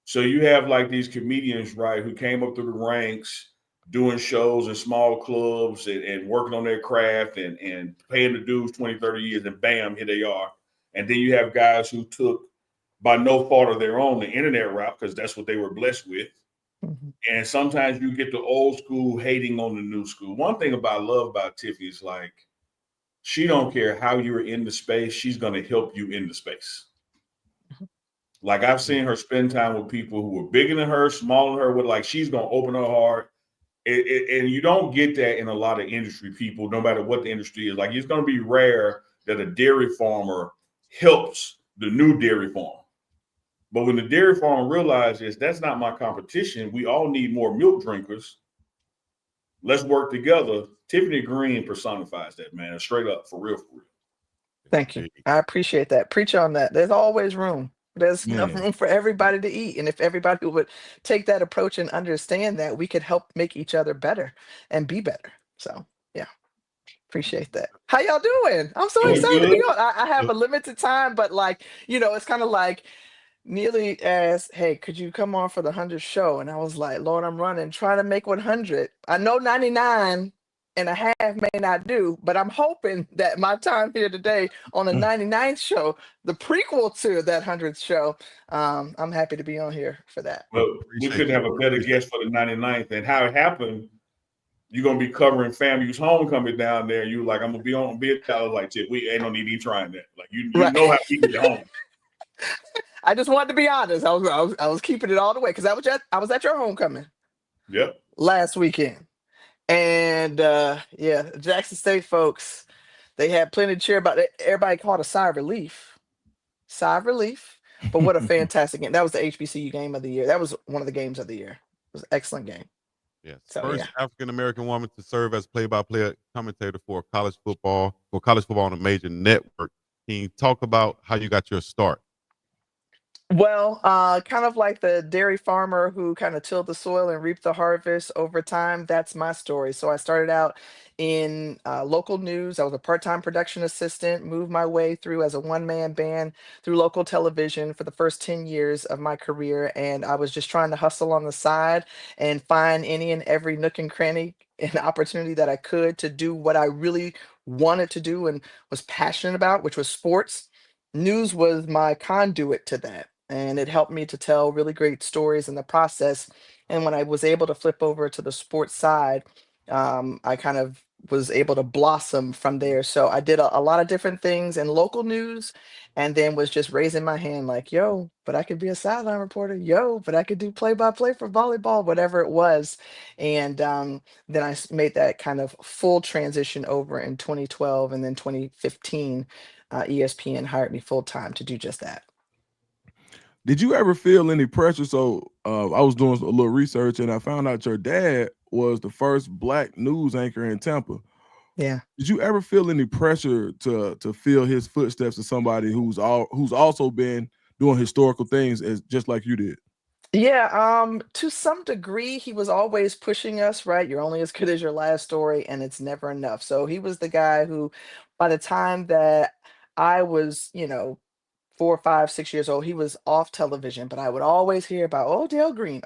So you have like these comedians, right, who came up through the ranks, doing shows in small clubs and working on their craft and paying the dues 20, 30 years, and bam, here they are. And then you have guys who took, by no fault of their own, the internet route, because that's what they were blessed with. Mm-hmm. And sometimes you get the old school hating on the new school. One thing I love about Tiffany is like, she don't care how you're in the space. She's going to help you in the space. Like I've seen her spend time with people who were bigger than her, smaller than her, with like, she's going to open her heart. And you don't get that in a lot of industry people, no matter what the industry is. Like, it's going to be rare that a dairy farmer helps the new dairy farmer. But when the dairy farmer realizes that's not my competition, we all need more milk drinkers. Let's work together. Tiffany Greene personifies that, man. Straight up, for real, for real. Thank you. I appreciate that. Preach on that. There's always room. There's enough room for everybody to eat. And if everybody would take that approach and understand that, we could help make each other better and be better. So, yeah. Appreciate that. How y'all doing? I'm so excited to be on. I have a limited time, but like, it's kind of like Neely asked, hey, could you come on for the 100th show? And I was like, Lord, I'm running, trying to make 100. I know 99 and a half may not do, but I'm hoping that my time here today on the 99th show, the prequel to that 100th show, I'm happy to be on here for that. Well, we couldn't have a better guest for the 99th. And how it happened, you're gonna be covering FAMU's homecoming down there. You like, I'm gonna be on bid. I was like, shit, we ain't no need to trying that. Like you Right. know how we get home. I just wanted to be honest. I was keeping it all the way because I was at your homecoming Yep. last weekend, and yeah, Jackson State folks, they had plenty to cheer about. Everybody called a sigh of relief, sigh of relief. But what a fantastic game! That was the HBCU game of the year. That was one of the games of the year. It was an excellent game. Yes, So yeah. first African American woman to serve as play-by-play commentator for college football on a major network. Can you talk about how you got your start? Well, kind of like the dairy farmer who kind of tilled the soil and reaped the harvest over time. That's my story. So I started out in local news. I was a part-time production assistant, moved my way through as a one-man band through local television for the first 10 years of my career. And I was just trying to hustle on the side and find any and every nook and cranny and opportunity that I could to do what I really wanted to do and was passionate about, which was sports. News was my conduit to that, and it helped me to tell really great stories in the process. And when I was able to flip over to the sports side, I kind of was able to blossom from there. So I did a lot of different things in local news, and then was just raising my hand like, yo, but I could be a sideline reporter. Yo, but I could do play by play for volleyball, whatever it was. And then made that kind of full transition over in 2012, and then 2015 ESPN hired me full time to do just that. Did you ever feel any pressure? So I was doing a little research and I found out your dad was the first black news anchor in Tampa. Yeah. Did you ever feel any pressure to fill his footsteps as somebody who's also been doing historical things as just like you did? Yeah, to some degree, he was always pushing us, right? You're only as good as your last story, and it's never enough. So he was the guy who, by the time that I was, 4, 5, 6 years old, he was off television, but I would always hear about, oh, Dale Green,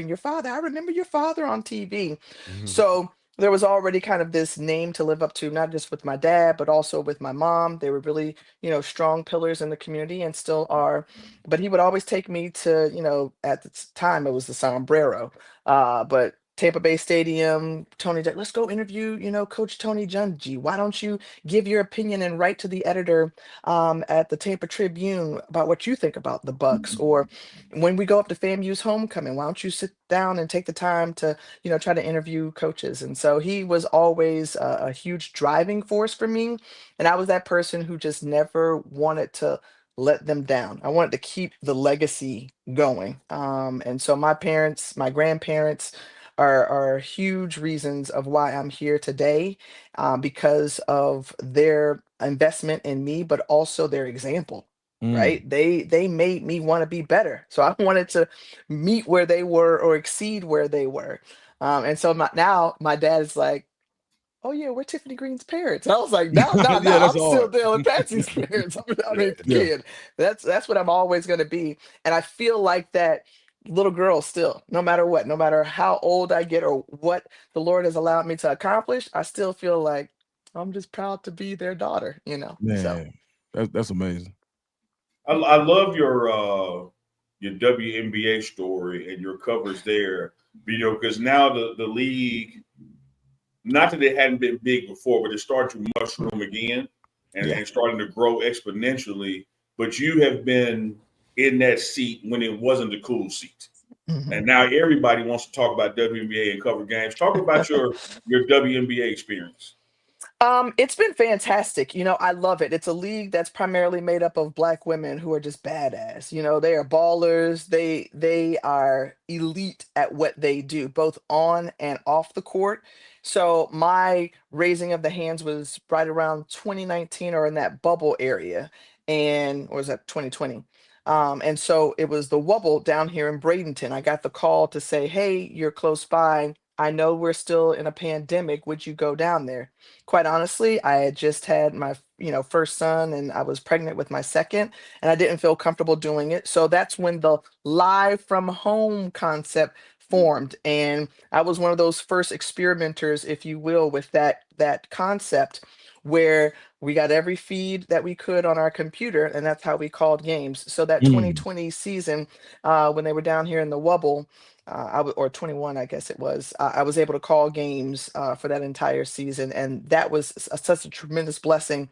your father. I remember your father on TV. So there was already kind of this name to live up to, not just with my dad, but also with my mom. They were really, strong pillars in the community and still are. But he would always take me to, at the time it was the Sombrero, but Tampa Bay Stadium, let's go interview, Coach Tony Dungy. Why don't you give your opinion and write to the editor at the Tampa Tribune about what you think about the Bucks? Or when we go up to FAMU's homecoming, why don't you sit down and take the time to, try to interview coaches? And so he was always a huge driving force for me. And I was that person who just never wanted to let them down. I wanted to keep the legacy going. And so my parents, my grandparents, are huge reasons of why I'm here today, because of their investment in me, but also their example. Mm. Right? They made me want to be better. So I wanted to meet where they were or exceed where they were. And so now my dad is like, oh yeah, we're Tiffany Greene's parents. And I was like, no, no, no, Yeah, that's I'm still hard. Dale and Patsy's parents. I mean, Yeah. kid. That's what I'm always gonna be. And I feel like that little girl still, no matter what, no matter how old I get or what the Lord has allowed me to accomplish, I still feel like I'm just proud to be their daughter. So Man, that's amazing. I love your WNBA story and your covers there, because now the league, not that it hadn't been big before, but it's starting to mushroom again yeah. and starting to grow exponentially. But you have been in that seat when it wasn't the cool seat. Mhm. And now everybody wants to talk about WNBA and cover games. Talk about your WNBA experience. It's been fantastic. I love it. It's a league that's primarily made up of black women who are just badass. They are ballers. They are elite at what they do, both on and off the court. So my raising of the hands was right around 2019 or in that bubble area, or was that 2020? And so it was the Wubble down here in Bradenton. I got the call to say, "Hey, you're close by. I know we're still in a pandemic. Would you go down there?" Quite honestly, I had just had my, first son, and I was pregnant with my second, and I didn't feel comfortable doing it. So that's when the live from home concept formed. And I was one of those first experimenters, if you will, with that concept, where we got every feed that we could on our computer, and that's how we called games. So that Mm. 2020 season, when they were down here in the Wubble, or 21, I guess it was, I was able to call games for that entire season, and that was such a tremendous blessing.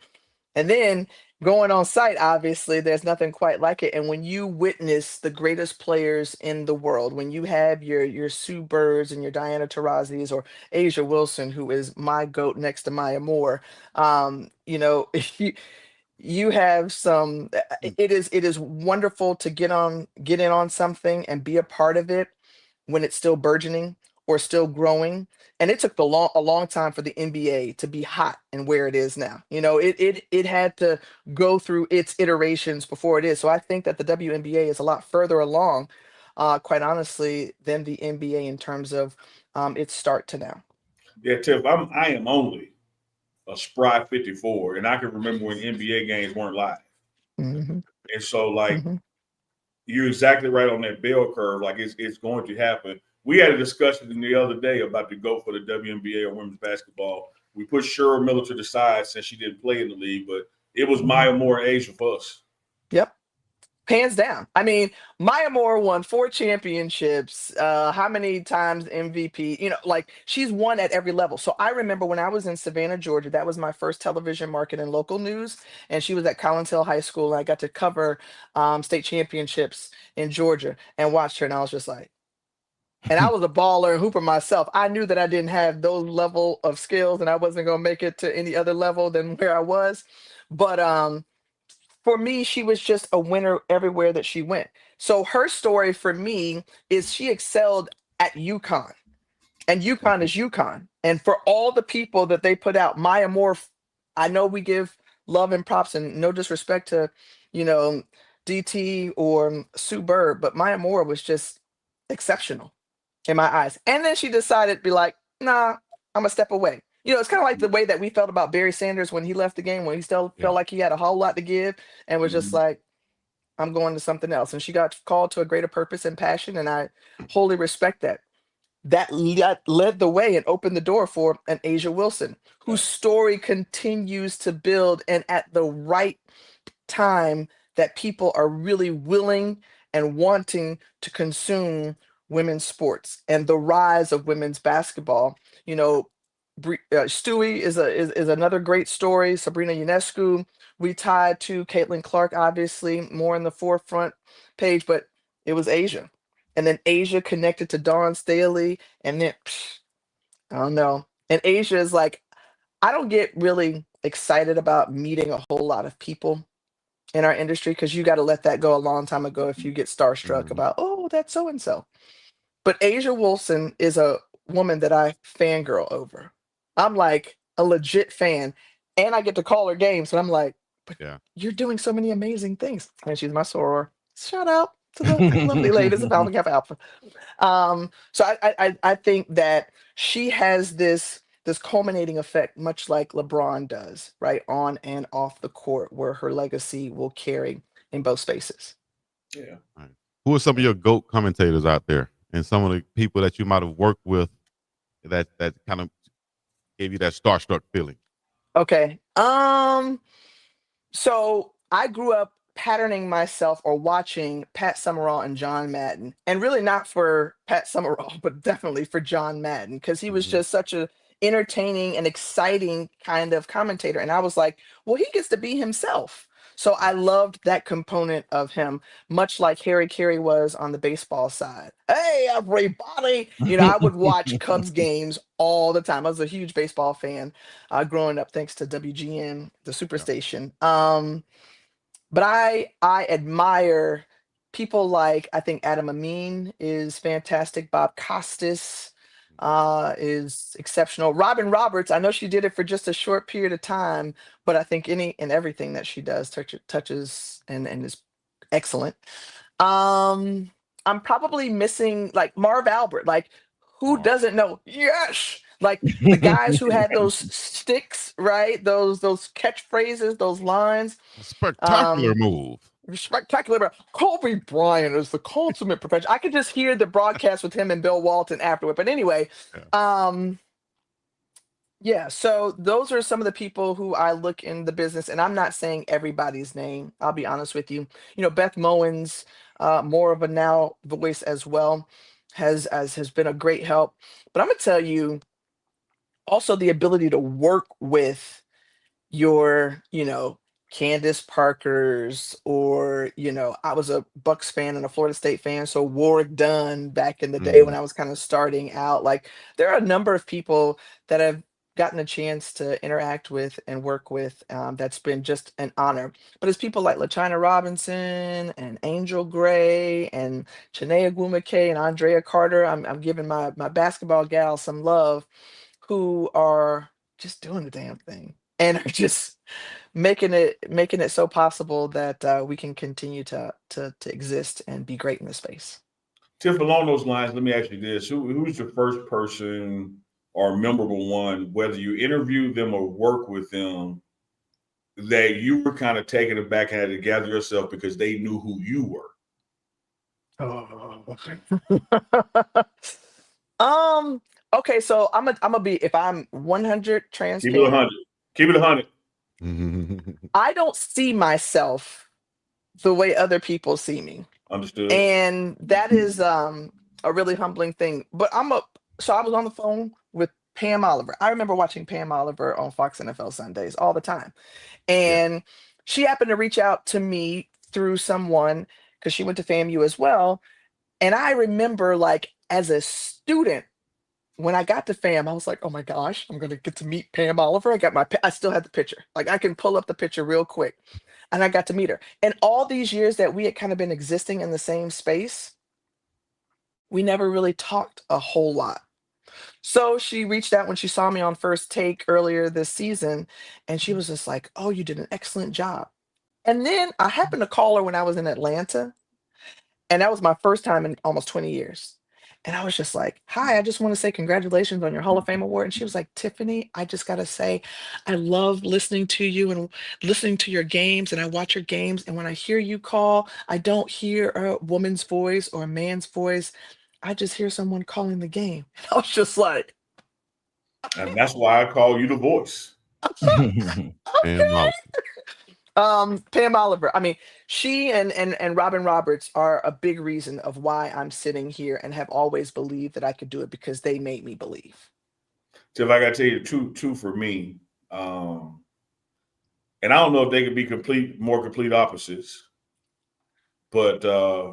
And then going on site, obviously, there's nothing quite like it. And when you witness the greatest players in the world, when you have your Sue Birds and your Diana Taurasi's or Asia Wilson, who is my goat next to Maya Moore, you have some. It is wonderful to get in on something and be a part of it when it's still burgeoning or still growing. And it took a long time for the NBA to be hot and where it is now. It had to go through its iterations before it is. So I think that the WNBA is a lot further along, quite honestly, than the NBA in terms of its start to now. Yeah, Tiff, I am only a spry 54, and I can remember when NBA games weren't live. Hmm. And so, like, Hmm. you're exactly right on that bell curve. Like, it's going to happen. We had a discussion the other day about to go for the WNBA or women's basketball. We put Cheryl Miller to the side since she didn't play in the league, but it was Maya Moore and Asia for us. Yep. Hands down. I mean, Maya Moore won 4 championships. How many times MVP? Like, she's won at every level. So I remember when I was in Savannah, Georgia, that was my first television market and local news. And she was at Collins Hill High School. And I got to cover state championships in Georgia and watched her. And I was just like, and I was a baller and hooper myself. I knew that I didn't have those level of skills and I wasn't going to make it to any other level than where I was. But for me, she was just a winner everywhere that she went. So her story for me is she excelled at UConn, and UConn is UConn. And for all the people that they put out, Maya Moore, I know we give love and props and no disrespect to, you know, DT or Sue Bird, but Maya Moore was just exceptional in my eyes. And then she decided to be like, nah, I'm gonna step away. It's kind of like the way that we felt about Barry Sanders when he left the game, when he still Yeah. felt like he had a whole lot to give and was just like, I'm going to something else. And she got called to a greater purpose and passion. And I wholly respect that. That led the way and opened the door for an Asia Wilson, whose story continues to build, and at the right time that people are really willing and wanting to consume women's sports and the rise of women's basketball. You know, Stewie is another great story. Sabrina Ionescu, we tied to Caitlin Clark, obviously more in the forefront page, but it was Asia. And then Asia connected to Dawn Staley, and then I don't know. And Asia is like, I don't get really excited about meeting a whole lot of people in our industry because you got to let that go a long time ago if you get starstruck Mhm. about, oh, that's so and so. But Asia Wilson is a woman that I fangirl over. I'm like a legit fan, and I get to call her games, and I'm like, but Yeah. you're doing so many amazing things. And she's my soror. Shout out to the lovely ladies of Alpha Kappa Alpha. So I think that she has this culminating effect, much like LeBron does, right on and off the court, where her legacy will carry in both spaces. Yeah. Right. Who are some of your GOAT commentators out there, and some of the people that you might have worked with that kind of gave you that starstruck feeling? Okay. So I grew up patterning myself or watching Pat Summerall and John Madden, and really not for Pat Summerall, but definitely for John Madden, because he was Hmm. just such a entertaining and exciting kind of commentator. And I was like, well, he gets to be himself. So I loved that component of him, much like Harry Carey was on the baseball side. Hey, everybody! I would watch Cubs games all the time. I was a huge baseball fan growing up, thanks to WGN, the Yeah. superstation. But I admire people like, I think Adam Amin is fantastic. Bob Costas is exceptional. Robin Roberts, I know she did it for just a short period of time, but I think any and everything that she does touches and is excellent. Um, I'm probably missing like Marv Albert. Like, who Marv. doesn't know? Yes, like the guys who had those sticks, right? Those catchphrases, those lines. A spectacular Um, move. spectacular. Kobe Bryant is the consummate professional. I could just hear the broadcast with him and Bill Walton afterward. But anyway, Yeah. yeah, so those are some of the people who I look in the business, and I'm not saying everybody's name. I'll be honest with you. Beth Mowens, more of a now voice as well, has been a great help. But I'm gonna tell you also the ability to work with your, Candace Parkers, or, I was a Bucks fan and a Florida State fan, so Warwick Dunn back in the day when Mhm. I was kind of starting out. Like, there are a number of people that I've gotten a chance to interact with and work with. That's been just an honor. But it's people like LaChina Robinson and Angel Gray and Chinea Gwumake and Andrea Carter. I'm giving my basketball gal some love, who are just doing the damn thing and are just making it so possible that we can continue to exist and be great in this space. Tiff, along those lines, let me ask you this: who's the first person or memorable one, whether you interviewed them or work with them, that you were kind of taken aback and had to gather yourself because they knew who you were? Oh. um. Okay, so I'm gonna be, if I'm 100 Keep it a transparent, hundred. Keep it a hundred. I don't see myself the way other people see me. Understood. And that is a really humbling thing. But I was on the phone with Pam Oliver. I remember watching Pam Oliver on Fox NFL Sundays all the time. Yeah. And she happened to reach out to me through someone, because she went to FAMU as well. And I remember, like, as a student, when I got to FAM, I was like, oh my gosh, I'm gonna get to meet Pam Oliver. I still had the picture. Like, I can pull up the picture real quick. And I got to meet her. And all these years that we had kind of been existing in the same space, we never really talked a whole lot. So she reached out when she saw me on First Take earlier this season, and she was just like, oh, you did an excellent job. And then I happened to call her when I was in Atlanta, and that was my first time in almost 20 years. And I was just like, hi, I just want to say congratulations on your Hall of Fame award. And she was like, Tiffany, I just got to say, I love listening to you and listening to your games. And I watch your games. And when I hear you call, I don't hear a woman's voice or a man's voice. I just hear someone calling the game. And I was just like, And that's why I call you the voice. And okay. Pam Oliver. I mean, she and Robin Roberts are a big reason of why I'm sitting here and have always believed that I could do it, because they made me believe. So if I got to tell you two for me, and I don't know if they could be more complete opposites, but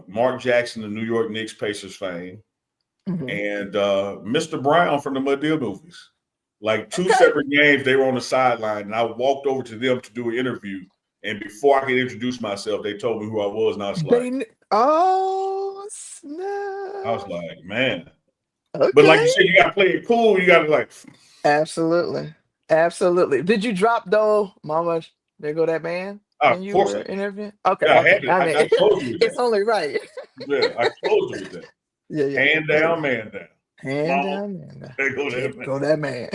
Mark Jackson, the New York Knicks Pacers fame, Mhm. and Mr. Brown from the Muddill movies. Like, two Okay. separate games, they were on the sideline, and I walked over to them to do an interview. And before I could introduce myself, they told me who I was, and Oh, I was snap. like, man. But like Okay. you said, you got to play it cool. You got to like, Absolutely. Absolutely. Did you drop though, Mama? There go that man when of you course I were did. interviewing? Okay, Yeah, I had okay. to. I I mean, closed it with it's that. only right. Yeah, I closed it with that. Yeah, yeah, Hand yeah, down, yeah. man down. Hand Mama, down, man down. there go that There man. go that man.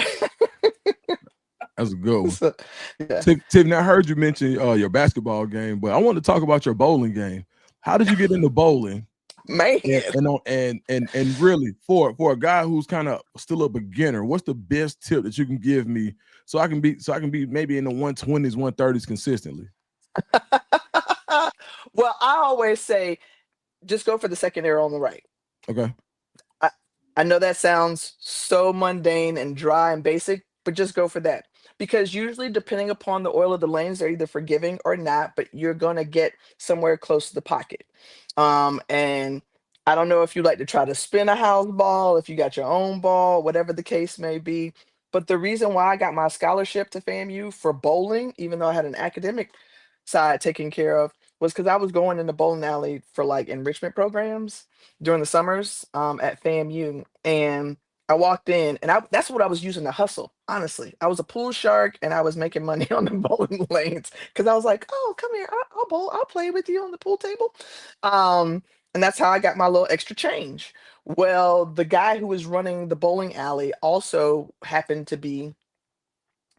That's a good one. So, yeah. Tiffany, I heard you mention your basketball game, but I want to talk about your bowling game. How did you get into bowling? Man. And really, for a guy who's kind of still a beginner, what's the best tip that you can give me so I can be maybe in the 120s, 130s consistently? Well, I always say just go for the second arrow on the right. Okay. I, I know that sounds so mundane and dry and basic, but just go for that. Because usually, depending upon the oil of the lanes, they're either forgiving or not, but you're going to get somewhere close to the pocket. And I don't know if you like to try to spin a house ball, if you got your own ball, whatever the case may be. But the reason why I got my scholarship to FAMU for bowling, even though I had an academic side taken care of, was because I was going in the bowling alley for like enrichment programs during the summers at FAMU. And I walked in, and that's what I was using to hustle. Honestly, I was a pool shark, and I was making money on the bowling lanes because I was like, "Oh, come here, I'll bowl, I'll play with you on the pool table," and that's how I got my little extra change. Well, the guy who was running the bowling alley also happened to be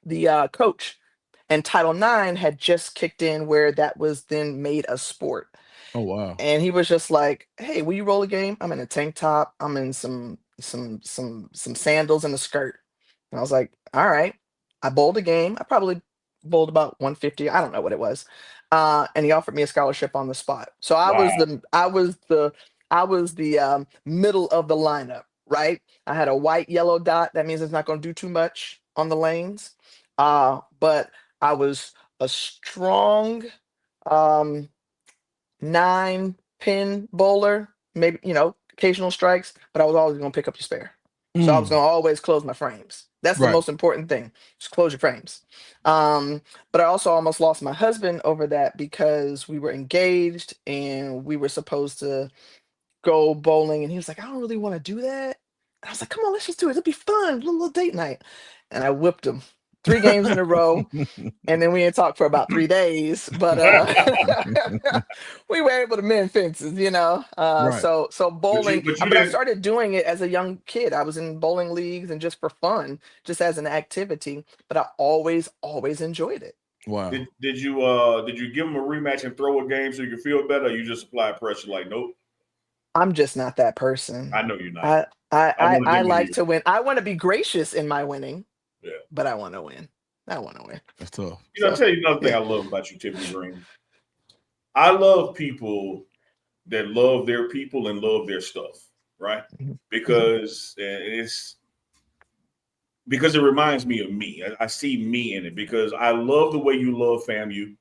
the coach And Title IX had just kicked in where that was then made a sport. Oh wow. And he was just like, "Hey, will you roll a game? I'm in a tank top. I'm in some sandals and a skirt." And I was like, "All right." I bowled a game. I probably bowled about 150. I don't know what it was. And he offered me a scholarship on the spot. So Wow. I was the middle of the lineup, right? I had a white yellow dot. That means it's not going to do too much on the lanes. But I was a strong um 9-pin bowler, maybe, occasional strikes, but I was always going to pick up your spare. So I was Mm, going to always close my frames. That's the right. most important thing. Just close your frames. But I also almost lost my husband over that because we were engaged and we were supposed to go bowling. And he was like, "I don't really want to do that." And I was like, "Come on, let's just do it. It'll be fun. A little date night." And I whipped him 3 games in a row, and then we didn't talk for about 3 days, but we were able to mend fences. Right. So bowling, but you but I didn't. started doing it as a young kid. I was in bowling leagues and just for fun, just as an activity, but I always enjoyed it. Wow. Did you give him a rematch and throw a game so you could feel better? Or you just apply pressure like, nope, I'm just not that person. I know you're not. I I I I, wanted I them to like hear. to win. I want to be gracious in my winning, Yeah. but I want to win. I want to win. That's tough. I'll So tell you another thing yeah. I love about you, Tiffany Greene. I love people that love their people and love their stuff, right? Mhm, mhm, Because it reminds me of me. I see me in it because I love the way you love FAMU.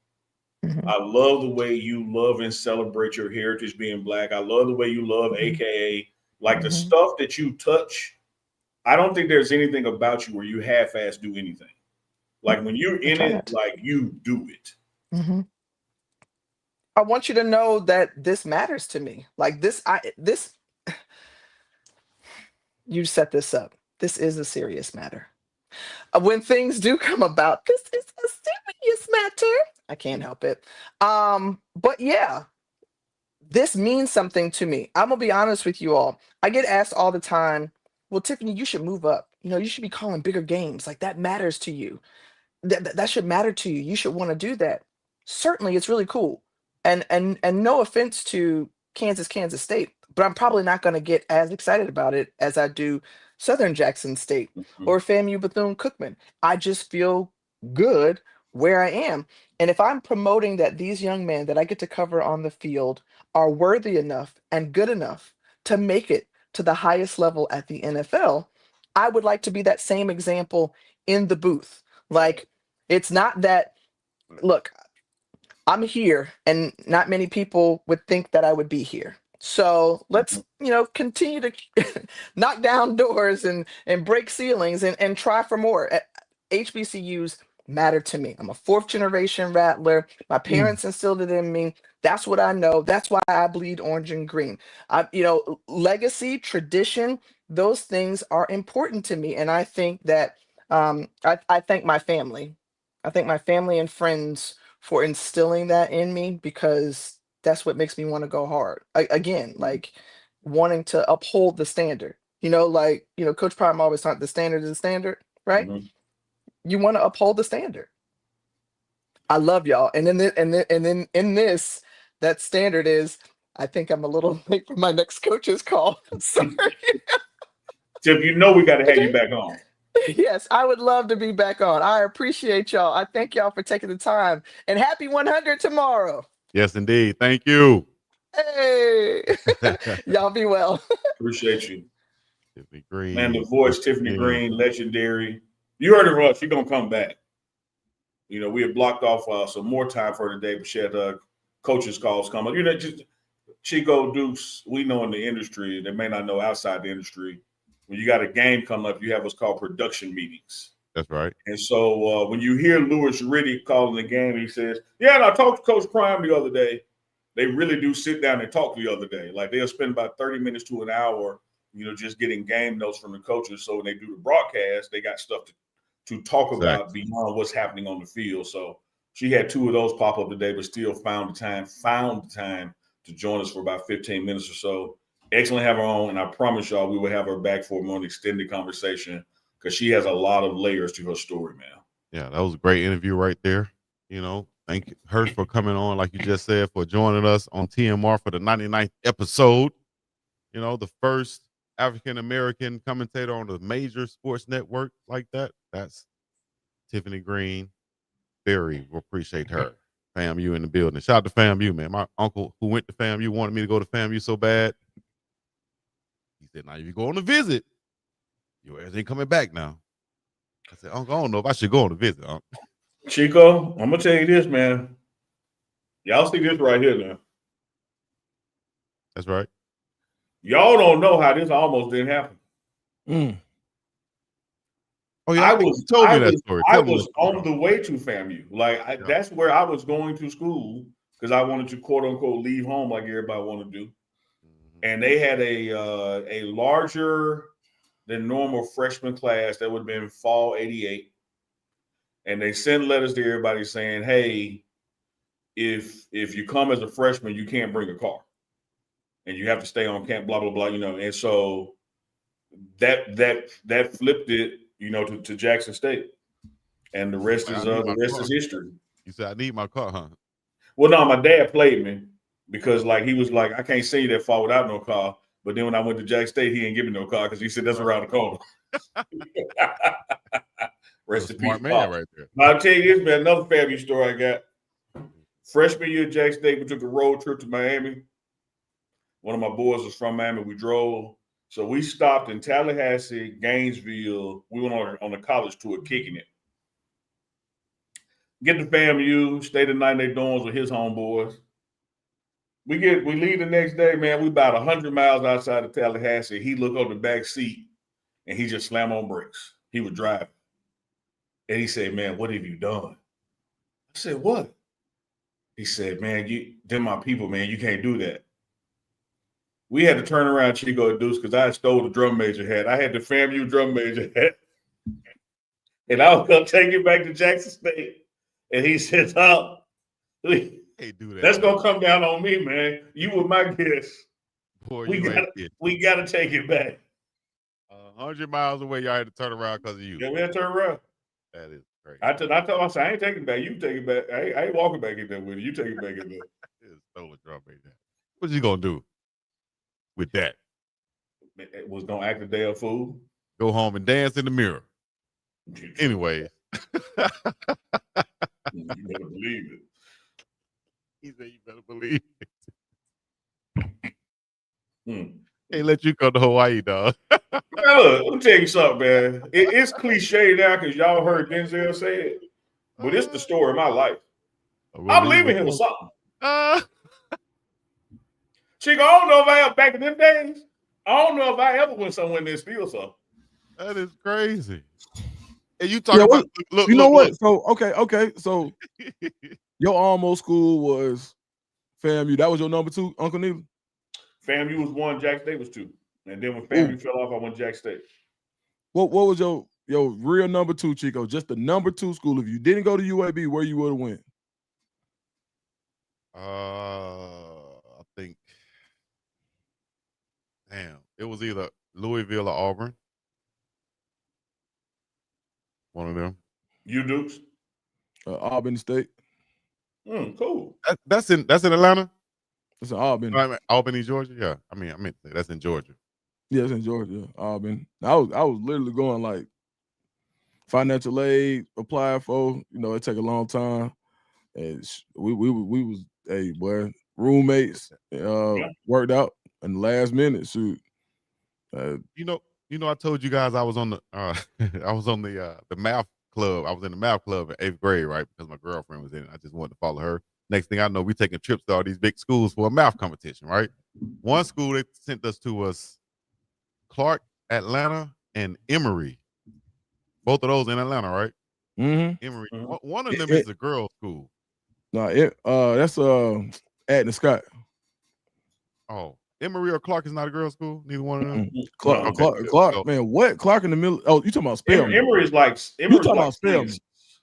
mhm, I love the way you love and celebrate your heritage being black. I love the way you love mhm, AKA. Like the mhm. stuff that you touch, I don't think there's anything about you where you half-ass do anything. Like when you're I in try it, not to. like you do it. Mhm. I want you to know that this matters to me. Like this you set this up. This is a serious matter. When things do come about, this is a serious matter. I can't help it. But yeah, this means something to me. I'm gonna be honest with you all. I get asked all the time, "Well, Tiffany, you should move up. You should be calling bigger games. Like that matters to you. That should matter to you. You should want to do that." Certainly, it's really cool. And no offense to Kansas State, but I'm probably not going to get as excited about it as I do Southern Jackson State Mhm. or FAMU Bethune Cookman. I just feel good where I am. And if I'm promoting that these young men that I get to cover on the field are worthy enough and good enough to make it to the highest level at the NFL, I would like to be that same example in the booth. Like, it's not that, look, I'm here and not many people would think that I would be here. So let's, Mhm. continue to knock down doors and break ceilings and try for more. HBCUs matter to me. I'm a fourth generation Rattler. My Mm, parents instilled it in me. That's what I know. That's why I bleed orange and green. Legacy, tradition, those things are important to me. And I think that I thank my family. I thank my family and friends for instilling that in me because that's what makes me want to go hard. Again, like wanting to uphold the standard. Coach Prime always talked the standard is the standard, right? Mhm. You want to uphold the standard. I love y'all. And then in this, that standard is I think I'm a little late for my next coach's call. Sorry. Tiff, we got to have you back on. Yes, I would love to be back on. I appreciate y'all. I thank y'all for taking the time. And happy 100 tomorrow. Yes, indeed. Thank you. Hey, y'all be well. Appreciate you. Tiffany Man, the Greene. voice, Tiffany Tiffany Greene. Greene, legendary. You heard her, Russ. She's going to come back. We had blocked off some more time for her today, but she had coaches calls come up. Just Chico Dukes, we know in the industry, they may not know outside the industry. When you got a game coming up, you have what's called production meetings. That's right. And so when you hear Louis Riddick calling the game, he says, "Yeah, and I talked to Coach Prime the other day." They really do sit down and talk the other day. Like they'll spend about 30 minutes to an hour, just getting game notes from the coaches. So when they do the broadcast, they got stuff to talk about Exactly. beyond what's happening on the field. So she had two of those pop up today, but still found the time to join us for about 15 minutes or so. Excellent to have her on, and I promise y'all we will have her back for a more extended conversation because she has a lot of layers to her story, man. Yeah, that was a great interview right there. Thank her for coming on, like you just said, for joining us on TMR for the 99th episode. The first African American commentator on a major sports network like that. That's Tiffany Greene. Very appreciate her. FAMU in the building. Shout out to FAMU, man. My uncle who went to FAMU wanted me to go to FAMU so bad. He said, now if you go on a visit, your ass ain't coming back now. I said, Uncle, I don't know if I should go on a visit, Uncle. Chico, I'm gonna tell you this, man. Y'all see this right here now. That's right. Y'all don't know how this almost didn't happen. Oh yeah, I think you told me that story. I was on the way to FAMU. That's where I was going to school because I wanted to quote unquote leave home like everybody wanted to do. And they had a larger than normal freshman class that would have been fall '88. And they sent letters to everybody saying, "Hey, if you come as a freshman, you can't bring a car, and you have to stay on camp." Blah blah blah. And so that flipped it, to Jackson State, and the rest is history. You said I need my car, huh? Well, no, my dad played me because he was like, I can't send you that far without no car. But then when I went to Jackson State, he didn't give me no car because he said that's around the corner. Rest in peace, smart man right there. Now, I'll tell you this, man. Another FAMU story I got. Freshman year at Jackson State, we took a road trip to Miami. One of my boys was from Miami. We drove. So we stopped in Tallahassee, Gainesville. We went on a college tour, kicking it. Get to FAMU, stay the night in their dorms with his homeboys. We leave the next day, man. We about 100 miles outside of Tallahassee. He looked on the back seat and he just slammed on brakes. He was driving. And he said, "Man, what have you done?" I said, "What?" He said, "Man, they're my people, man. You can't do that." We had to turn around Chico and Deuce because I stole the drum major hat. I had the FAMU drum major hat. And I was going to take it back to Jackson State. And he said, "Oh, that's going to come down on me, man. You were my guest. Boy, we got to take it back." 100 miles away, y'all had to turn around because of you. Yeah, we had to turn around. That is crazy. I told him, I said, "I ain't taking it back. You take it back. I ain't walking back in there with you. You take it back in there." Stole a drum major. What you going to do with that? It was going to act a damn fool. Go home and dance in the mirror. Anyway. You better believe it. He said you better believe it. Hey, let you come to Hawaii, dog. Look, let me tell you something, man. It's cliche now because y'all heard Denzel say it, but it's the story of my life. I'm leaving him with something. Chico, I don't know if I ever, back in them days, I don't know if I ever went somewhere and steal something. That is crazy. And you talking about look, you know what? So okay. So your almost school was FAMU. That was your number 2, Uncle Neil? FAMU was 1, Jackson State was 2. And then when FAMU fell off, I went to Jackson State. What was your real number 2, Chico? Just the number 2 school. If you didn't go to UAB, where you would have went? I think it was either Louisville or Auburn. One of them. You Dukes? Auburn State. Cool. That's in Atlanta. It's in Auburn. Albany, Georgia. Yeah, I meant to say that's in Georgia. Yeah, it's in Georgia. Auburn. I was literally going like financial aid, apply for. It take a long time, and we was roommates. Worked out in the last minute. Shoot. I told you guys I was on the the math club. I was in the math club in 8th grade, right? Because my girlfriend was in it. I just wanted to follow her. Next thing I know, we taking trips to all these big schools for a math competition, right? One school they sent us to was Clark, Atlanta, and Emory. Both of those in Atlanta, right? Mm-hmm. Emory. One of them is a girls' school. No, that's Adna Scott. Oh, Emory or Clark is not a girls' school. Neither one of them. Clark, man, what? Clark in the middle? Oh, you talking about Spelman? Emory is like you talking about Spelman?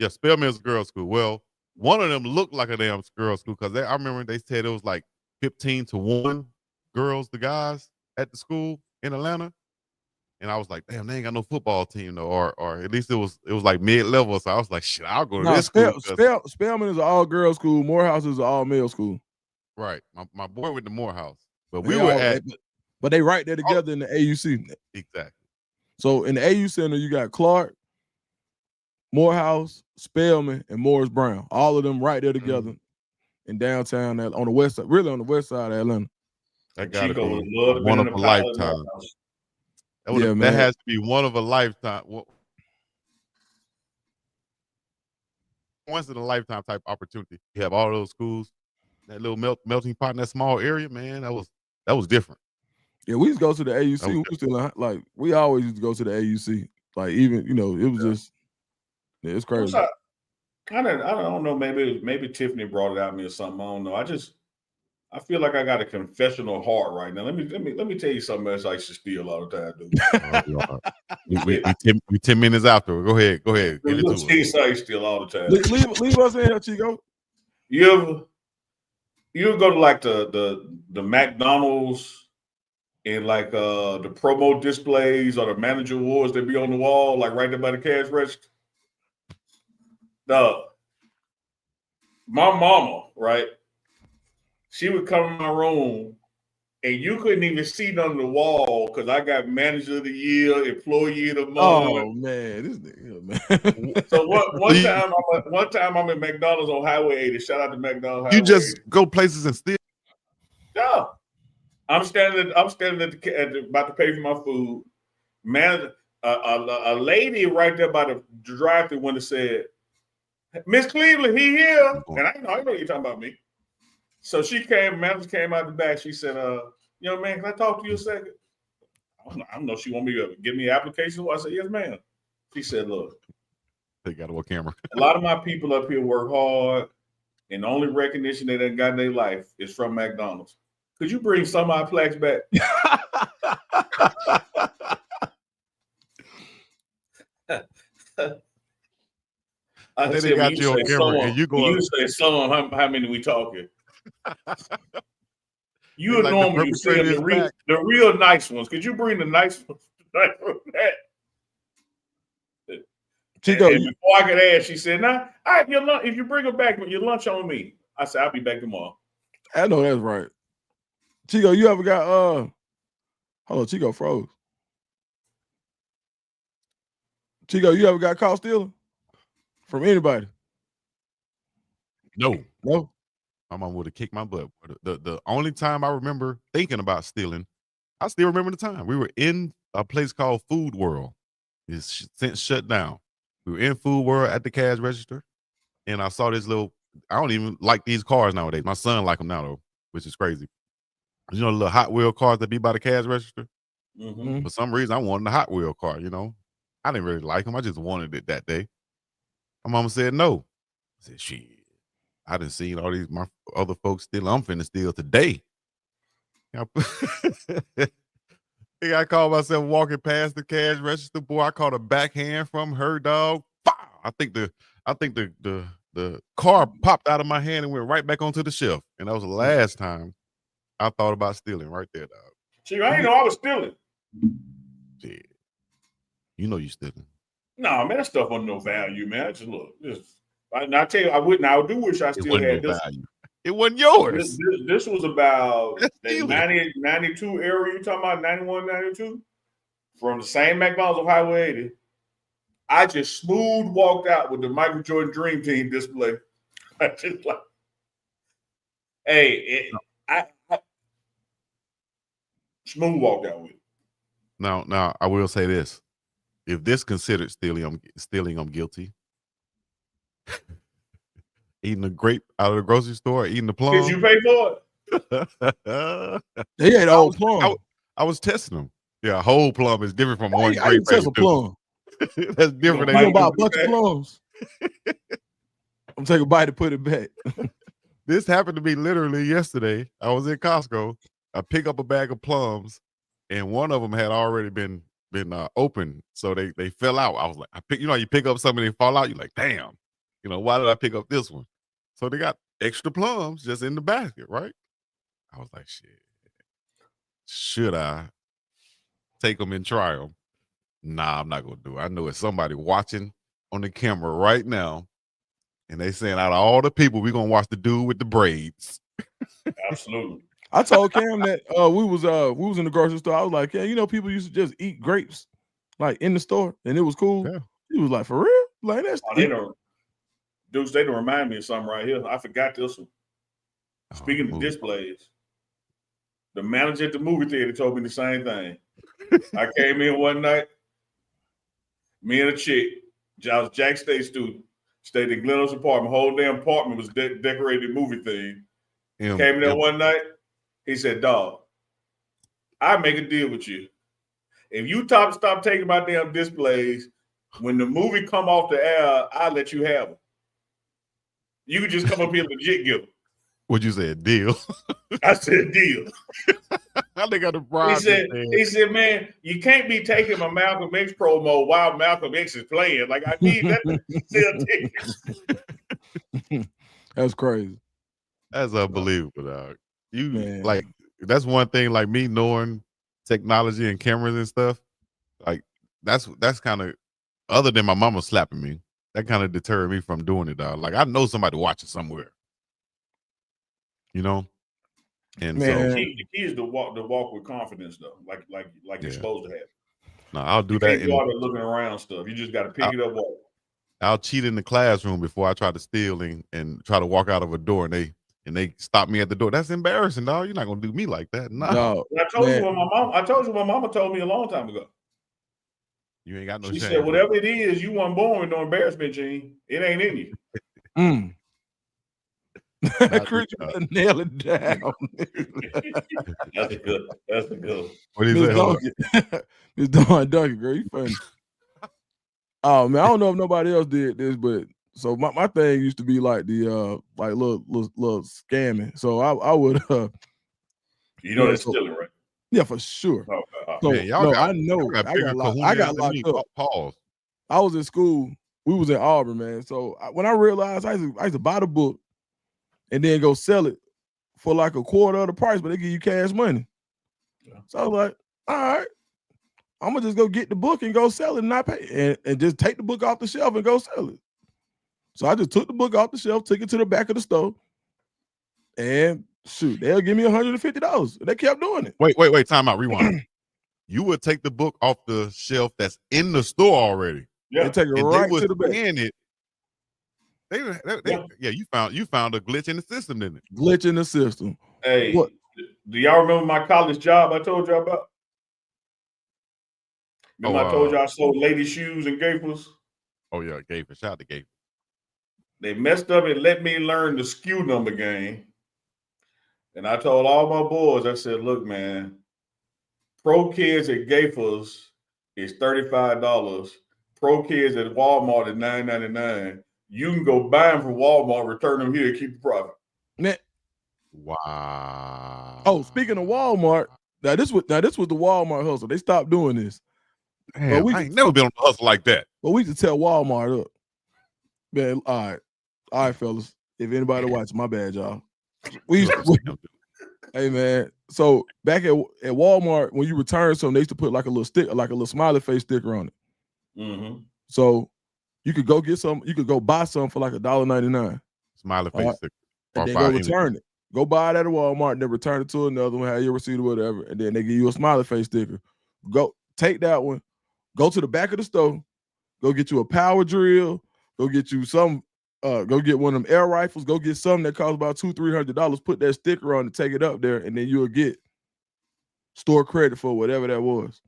Yeah, Spelman is a girls' school. Well, one of them looked like a damn girls' school because I remember they said it was like 15 to 1 girls to guys at the school in Atlanta, And I was like, damn, they ain't got no football team though, or at least it was like mid-level. So I was like, shit, I'll go to this school. Spelman is an all-girls school. Morehouse is an all-male school. Right. My boy went to Morehouse. But but they right there together in the AUC. Exactly. So in the AU Center, you got Clark, Morehouse, Spelman, and Morris Brown. All of them right there together in downtown, on the west side, really on the west side of Atlanta. That gotta be one of a lifetime. That has to be one of a lifetime. Once in a lifetime type opportunity. You have all those schools, that little melting pot in that small area, man. That was different. Yeah, we used to go to the AUC. We were still we always used to go to the AUC. Like even it was just it's crazy. I don't know. Maybe Tiffany brought it out of me or something. I don't know. I feel like I got a confessional heart right now. Let me tell you something else I should steal all the time, dude. we 10 minutes after. Go ahead. Get into it. I steal all the time. Leave us in here, Chico. You go to like the McDonald's and like the promo displays or the manager awards that be on the wall, like right there by the cash register. My mama, right? She would come in my room and you couldn't even see it on the wall because I got manager of the year, employee of the month. Oh man, this nigga, man. So one time I'm at McDonald's on Highway 80. Shout out to McDonald's. You just go places and steal. Yeah. I'm standing about to pay for my food. Man, a lady right there by the drive-thru window said, "Miss Cleveland, he here." And I know you're talking about me. So manager came out the back. She said, young man, can I talk to you a second? I don't know if she want me to give me an application. I said, yes, ma'am. She said, look. They got a camera. A lot of my people up here work hard, and the only recognition they done got in their life is from McDonald's. Could you bring some of our plaques back? I said, got you on camera, and you say some, how many we talking? You would normally say the real nice ones. Could you bring the nice ones back? Chico, and before I could ask, she said, "Nah, all right, your lunch. If you bring them back, your lunch on me." I said, "I'll be back tomorrow." I know that's right. Chico, you ever got hold on, Chico froze. Chico, you ever got caught stealing from anybody? No. My mom would have kicked my butt. The only time I remember thinking about stealing, I still remember the time. We were in a place called Food World. It's since shut down. We were in Food World at the cash register, and I saw this little, I don't even like these cars nowadays. My son like them now, though, which is crazy. You know the little Hot Wheel cars that be by the cash register? Mm-hmm. For some reason, I wanted the Hot Wheel car, I didn't really like them. I just wanted it that day. My mama said no. I said, shit. I done seen all these my other folks steal. I'm finna steal today. I called myself walking past the cash register. Boy, I caught a backhand from her, dog. I think the car popped out of my hand and went right back onto the shelf. And that was the last time I thought about stealing right there, dog. See, I didn't know I was stealing. Shit. You know you stealing. No, man, that stuff wasn't no value, man. I just look. I tell you, I do wish I still had this. Value. It wasn't yours. This was about the 90, 92 area. You talking about 91, 92? From the same McDonald's on Highway 80. I just smooth walked out with the Michael Jordan Dream Team display. I just like, I smooth walked out with it. Now I will say this: if this considered stealing, I'm guilty. Eating a grape out of the grocery store, eating the plum. Did you pay for it? They ate a whole plum. I was testing them. Yeah, a whole plum is different from one grape. I test a plum. That's different. You gonna buy a bunch of plums? I'm taking a bite to put it back. This happened to me literally yesterday. I was in Costco. I pick up a bag of plums, and one of them had already been opened, so they fell out. I was like, you pick up something and they fall out. You're like, damn. Why did I pick up this one? So they got extra plums just in the basket, right? I was like, shit. Should I take them and try them? Nah, I'm not gonna do it. I know it's somebody watching on the camera right now, and they saying out of all the people, we're gonna watch the dude with the braids. Absolutely. I told Cam that we was in the grocery store. I was like, yeah, you know, people used to just eat grapes like in the store, and it was cool. Yeah. He was like, for real? Like that's They don't remind me of something right here. I forgot this one. Speaking of displays, the manager at the movie theater told me the same thing. I came in one night, me and a chick, I was Jack State student, stayed in Glen's apartment. Whole damn apartment was decorated movie theme. Came in there one night. He said, "Dog, I make a deal with you. If you stop taking my damn displays, when the movie come off the air, I'll let you have them. You can just come up here and legit give them." What'd you say? A deal? I said, "Deal." They got a bribe. He said, "Man, you can't be taking my Malcolm X promo while Malcolm X is playing. Like, I need that to sell tickets." That's crazy. That's unbelievable, dog. Man. Like, that's one thing, like me knowing technology and cameras and stuff, like that's kind of, other than my mama slapping me, that kind of deterred me from doing it, dog. Like I know somebody watching somewhere, you know. And Man. So the key is to walk with confidence, though, like you're supposed to have. No, I'll do you that. Can't go out there looking around stuff. You just got to pick it up. Walk. I'll cheat in the classroom before I try to steal and try to walk out of a door, and they stop me at the door. That's embarrassing, dog. You're not gonna do me like that. No. I told you what my mama told me a long time ago. You ain't got no shame. She said, "Whatever it is, you weren't born with no embarrassment, Gene. It ain't in you." Chris, you nail it down. That's a good. What do you say? Miss Dawn Duncan, girl, you funny. Oh man, I don't know if nobody else did this, but so my thing used to be like the like little scamming. So I would that's stealing, right? Yeah, for sure. So, man, I got locked up. Pause. I was in school. We was in Auburn, man. So when I realized I used to buy the book and then go sell it for like a quarter of the price, but they give you cash money. Yeah. So I was like, all right, I'm gonna just go get the book and go sell it and not pay, and just take the book off the shelf and go sell it. So I just took the book off the shelf, took it to the back of the store, and shoot, they'll give me $150. They kept doing it. Wait, time out, rewind. You would take the book off the shelf that's in the store already. Yeah, they take it right to the back. You found a glitch in the system, didn't it? Glitch in the system. Hey, what? Do y'all remember my college job I told y'all about? Remember I told y'all I sold lady shoes and gapers? Oh yeah, gapers. Shout out to gapers. They messed up and let me learn the SKU number game. And I told all my boys, I said, look, man, Pro Kids at Gapers is $35. Pro Kids at Walmart is $9.99. You can go buy them from Walmart, return them here, and keep the profit. Man. Wow. Oh, speaking of Walmart, now this was the Walmart hustle. They stopped doing this. Damn, I ain't never been on a hustle like that. But we used to tell Walmart up. Man, all right, fellas. If anybody watching, my bad, y'all. Hey man, so back at Walmart, when you return something, they used to put like a little sticker, like a little smiley face sticker on it. Mm-hmm. So you could go get some, you could go buy some for like $1.99. Smiley face sticker. And then go return it. Go buy it at a Walmart and then return it to another one, have your receipt or whatever, and then they give you a smiley face sticker. Go take that one, go to the back of the store, go get you a power drill, go get you some. Go get one of them air rifles. Go get something that costs about $200-$300. Put that sticker on and take it up there, and then you'll get store credit for whatever that was.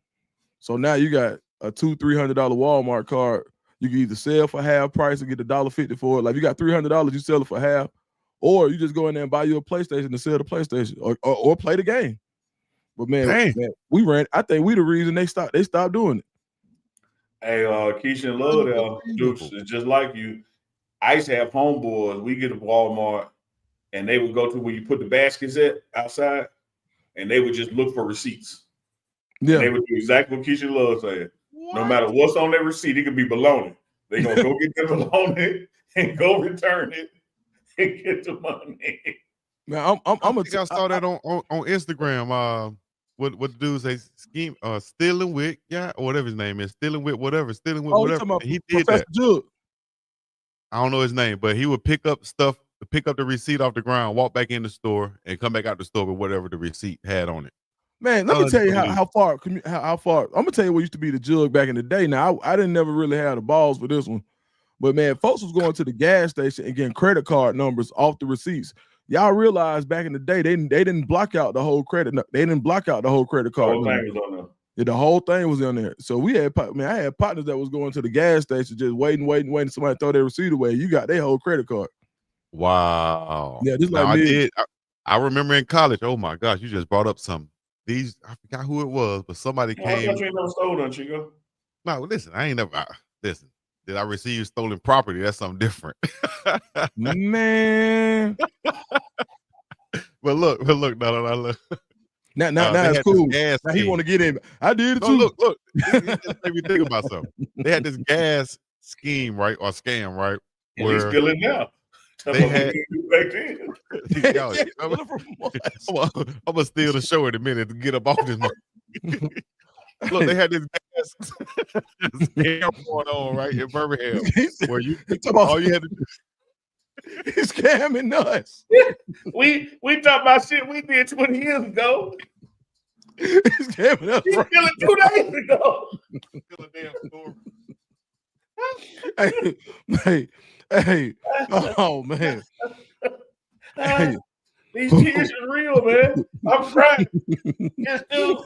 So now you got a $200-$300 Walmart card. You can either sell for half price or get $1.50 for it. Like you got $300, you sell it for half, or you just go in there and buy you a PlayStation and sell the PlayStation, or play the game. But man, we ran. I think we the reason they stopped doing it. Hey, Keisha and Love, Dukes is just like you. I used to have homeboys. We get to Walmart, and they would go to where you put the baskets at outside, and they would just look for receipts. Yeah, and they would do exactly what Keisha Love said. What? No matter what's on their receipt, it could be baloney. They're gonna go get the baloney and go return it and get the money. Man, I saw that on Instagram. what the dude say? Scheme, stealing with, yeah, or whatever his name is, stealing with whatever, You talking about and he did Professor that. Jug? I don't know his name, but he would pick up stuff, pick up the receipt off the ground, walk back in the store, and come back out the store with whatever the receipt had on it. Man, let me tell you Unbelievable. how far. I'm gonna tell you what used to be the Jug back in the day. Now I didn't never really have the balls for this one, but man, folks was going to the gas station and getting credit card numbers off the receipts. Y'all realize back in the day they didn't block out the whole credit. They didn't block out the whole credit The card whole number. thing was on there. Yeah, the whole thing was in there. So we had, I had partners that was going to the gas station just waiting. Somebody throw their receipt away. You got their whole credit card. Wow. Yeah, this Now like me. I remember in college. Oh my gosh, you just brought up some. I forgot who it was, but somebody Oh, I came. thought you ain't never stole none, Chico. No, listen, I ain't never. Listen, did I receive stolen property? That's something different. Man. But look, no, look. Now they it's had cool. this gas Now he scheme. want to get in. I did it No, too. look. It just made me think about something. They had this gas scheme, right, or scam, right? And he's still in now. They had back then. Yo, I'm gonna steal the show in a minute to get up off this. Look, they had this gas scam going on right in Birmingham, where all you had to do. He's scamming us. we talk about shit we did 20 years ago. He's scamming us. He's still 2 days ago. Still a damn story. Hey. Oh man. Hey. These tears are real, man. I'm crying. They're still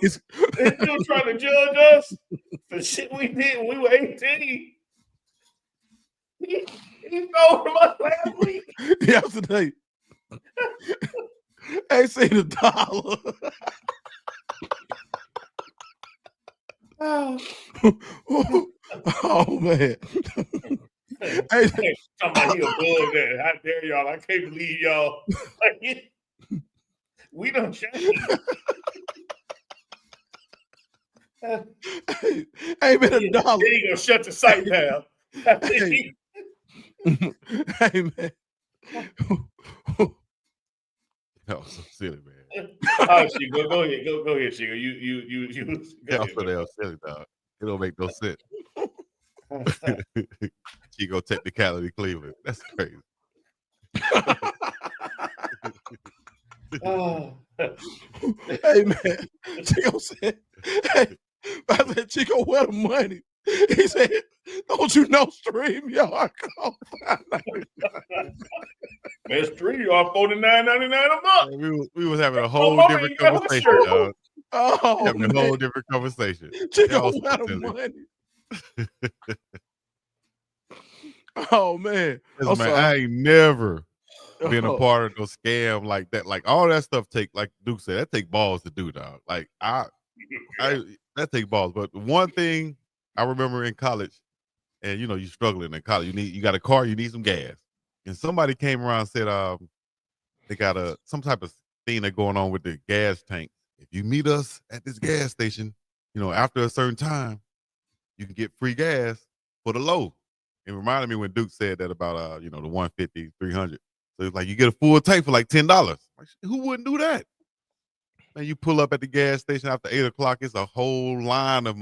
trying to judge us for shit we did when we were 18. He stole from us last week. Yesterday. Hey, see the dollar. Oh man. Hey, talking about he above that. How dare y'all? I can't believe y'all. We done changed. Hey, man, a dollar. Then he gonna shut the site down. Hey man. That was so silly, man. Oh, shit, go ahead, go ahead, Chico. You. That was so damn silly, dog. It don't make no sense. Chico technicality Cleveland. That's crazy. Hey man, Chico said, "Hey, I said, Chico, where the money?" He said, "Don't you know StreamYard?" Man, StreamYard $49.99 a month. We was having a whole different conversation, dog. Oh, having a whole different conversation. Chico, where the money? Oh man, man, I ain't never been a part of no scam like that. Like all that stuff like Duke said, that take balls to do, dog. Like that take balls. But one thing I remember in college, and you struggling in college, you got a car, you need some gas. And somebody came around and said, they got some type of thing that going on with the gas tank. If you meet us at this gas station, after a certain time, you can get free gas for the low. It reminded me when Duke said that about the 150, 300. So it's like you get a full tank for like $10. Like, who wouldn't do that? Man, you pull up at the gas station after 8 o'clock, it's a whole line of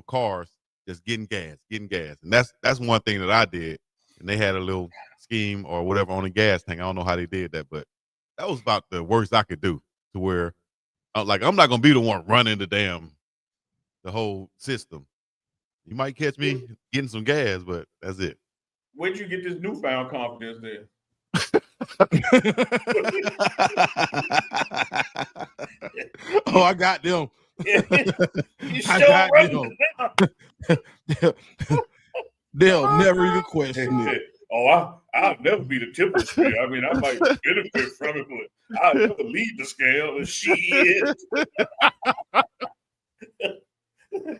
cars just getting gas. And that's one thing that I did. And they had a little scheme or whatever on the gas tank. I don't know how they did that, but that was about the worst I could do, to where I'm not gonna be the one running the whole system. You might catch me getting some gas, but that's it. Where'd you get this newfound confidence then? Oh, I got them. I got them. They'll never even question it. Oh, I'll never be the tip of the scale. I mean, I might benefit from it, but I'll never lead the scale. And shit.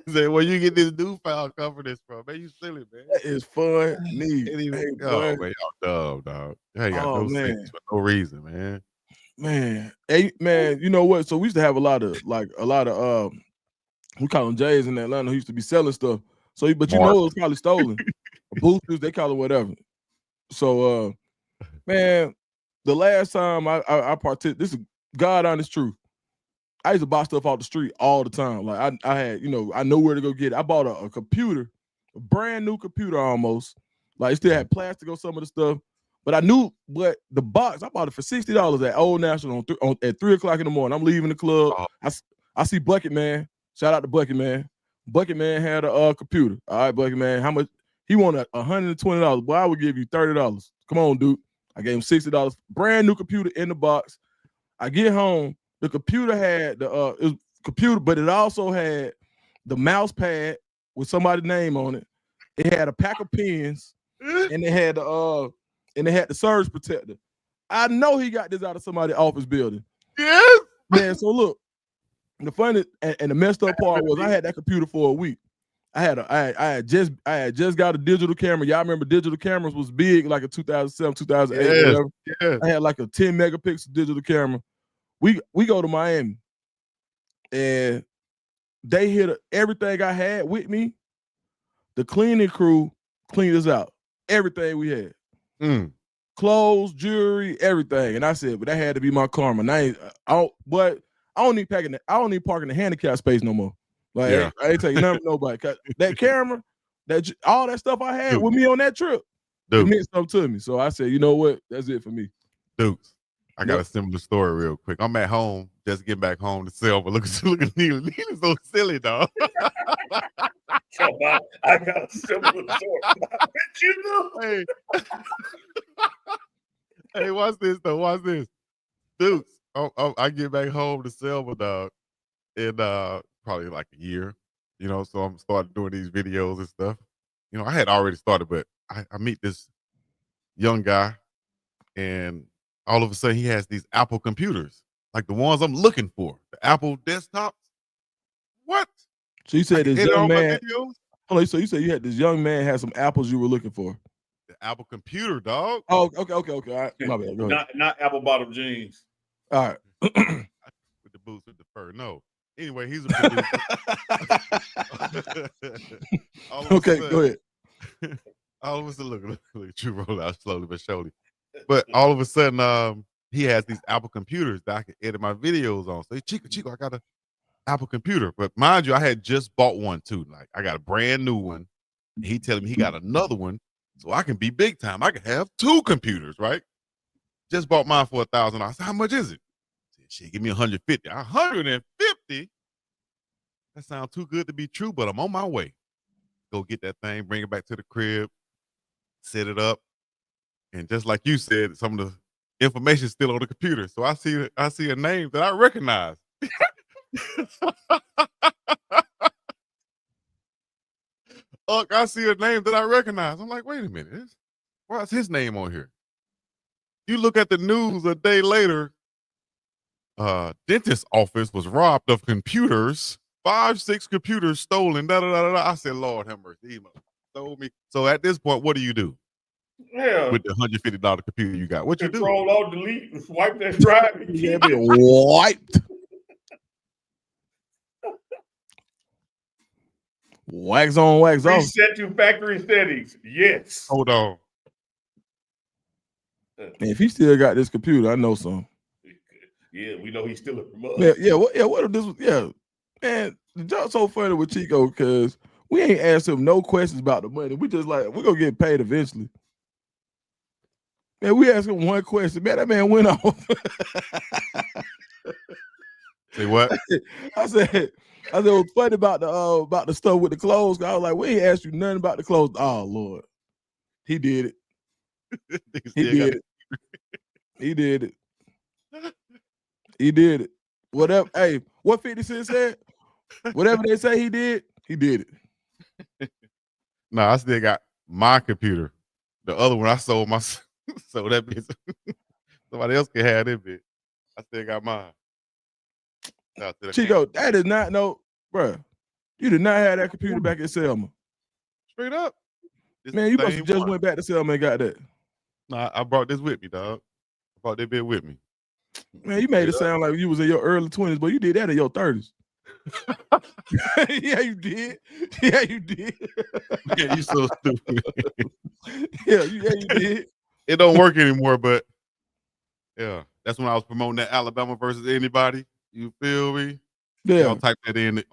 Say, where you get this newfound confidence from? Man, you silly, man. That is fun. Oh, man, y'all dumb, dog. I ain't got no sense for no reason, man. Man, you know what? So we used to have a lot of we call them J's in Atlanta who used to be selling stuff. So, but it was probably stolen. Boosters, they call it whatever. So, man, the last time I participated, this is God honest truth. I used to buy stuff off the street all the time. Like I had, I know where to go get it. I bought a computer, a brand new computer almost. Like it still had plastic on some of the stuff. But I knew, but the box, I bought it for $60 at Old National at 3:00 in the morning. I'm leaving the club. Oh. I see Bucket Man. Shout out to Bucket Man. Bucket Man had a computer. All right, Bucket Man. How much? He wanted $120. Boy, I would give you $30. Come on, dude. I gave him $60. Brand new computer in the box. I get home. The computer had it was computer, but it also had the mouse pad with somebody's name on it. It had a pack of pens, and it had the surge protector. I know he got this out of somebody's office building. Yes. Man, so look, the funny and the messed up part was I had that computer for a week. I had just got a digital camera. Y'all remember digital cameras was big like in 2007, 2008, whatever. Yes. I had like a 10 megapixel digital camera. We go to Miami, and they hit everything I had with me. The cleaning crew cleaned us out. Everything we had. Clothes, jewelry, everything. And I said, but that had to be my karma. And I don't need parking in the handicap space no more. Like I ain't taking nothing from nobody. That camera, all that stuff I had with me on that trip, it meant something to me. So I said, you know what? That's it for me. Dukes. I got a similar story real quick. I'm at home, just getting back home to Selma. Look at Neil. Neil's so silly, dog. I got a similar story. You know? Hey, watch this though. Watch this. Dukes. I get back home to Selma, dog, in probably like a year. So I'm starting doing these videos and stuff. I had already started, but I meet this young guy, and all of a sudden he has these Apple computers, like the ones I'm looking for, the Apple desktops. What? So you said this young man. So you said you had this young man had some apples you were looking for. The Apple computer, dog. Oh, okay. All right. My bad. Go ahead. Not apple bottom jeans. All right. With the boots with the fur. No. Anyway, he's a producer. Okay, go ahead. All of a sudden, look, you roll out slowly but surely. But all of a sudden, he has these Apple computers that I can edit my videos on. So, Chico, I got an Apple computer. But mind you, I had just bought one too. Like I got a brand new one. And he telling me he got another one, so I can be big time. I can have two computers, right? Just bought mine for $1,000. I said, how much is it? He said, shit, give me 150. 150? That sounds too good to be true, but I'm on my way. Go get that thing, bring it back to the crib, set it up. And just like you said, some of the information is still on the computer. So I see a name that I recognize. I see a name that I recognize. I'm like, wait a minute. Why is his name on here? You look at the news a day later, dentist office was robbed of computers, 5-6 computers stolen. I said, Lord have mercy. He stole me. So at this point, what do you do? Yeah. With the $150 computer you got, what you do? Control, Alt, delete, swipe that drive. And Yeah, be wiped. Wax on, wax off. Reset to factory settings. Yes. Hold on. Man, if he still got this computer, I know some. Yeah, we know he's still a promoter. What if this was? Yeah, man, the joke's so funny with Chico because we ain't asked him no questions about the money. We just like we're gonna get paid eventually. Man, we asked him one question. Man, that man went off. Say what? I said it was funny about the stuff with the clothes. I was like, we ain't asked you nothing about the clothes. Oh Lord, he did it. He did it. He did it. He did it. Whatever. Hey, what 50 Cent said? Whatever they say he did it. No, I still got my computer. The other one I sold myself. So that bitch, somebody else can have it, bitch. I still got mine. Chico, that is not bro. You did not have that computer back at Selma. Straight up. Man, you must have just went back to Selma and got that. No, I brought this with me, dog. I brought that bit with me. Man, you made it sound like you was in your early 20s, but you did that in your 30s. Yeah, you did. Yeah, you did. Yeah, you so stupid. Yeah, you did. It don't work anymore, but yeah, that's when I was promoting that Alabama versus anybody. You feel me? Yeah. Y'all type that in on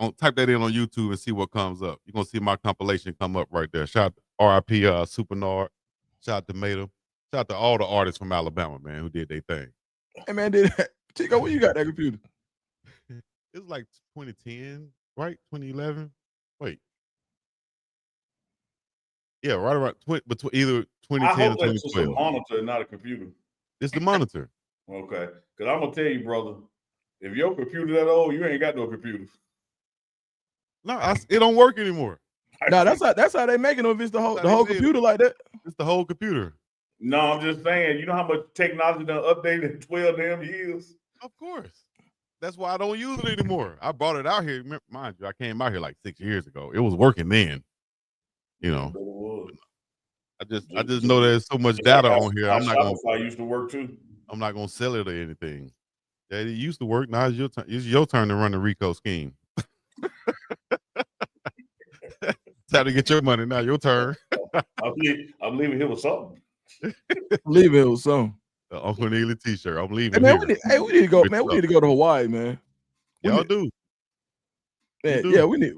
YouTube and see what comes up. You're gonna see my compilation come up right there. Shout out to RIP Super Nard. Shout out to Mater. Shout out to all the artists from Alabama, man, who did their thing. Hey man, Chico, where you got that computer? It was like 2010, right? 2011. Wait. Yeah, right around either 2010 I or hope that's just a 2012. monitor, not a computer. It's the monitor. Okay, because I'm gonna tell you, brother, if your computer that old, you ain't got no computer. No, it don't work anymore. No, that's how they making them. If it's the whole computer like that. It's the whole computer. No, I'm just saying. You know how much technology done updated in 12 damn years? Of course. That's why I don't use it anymore. I brought it out here. Mind you, I came out here like 6 years ago. It was working then. You know. I just know there's so much data on here. I'm not gonna. Shopify used to work too. I'm not gonna sell it or anything. That it used to work. Now it's your turn. It's your turn to run the RICO scheme. It's time to get your money now. Your turn. I'm leaving here with something. Leave it with something. The Uncle Neely T-shirt. I'm leaving. Hey man, here. we need to go. Man, we need to go to Hawaii, man. Y'all do. Man, yeah, we need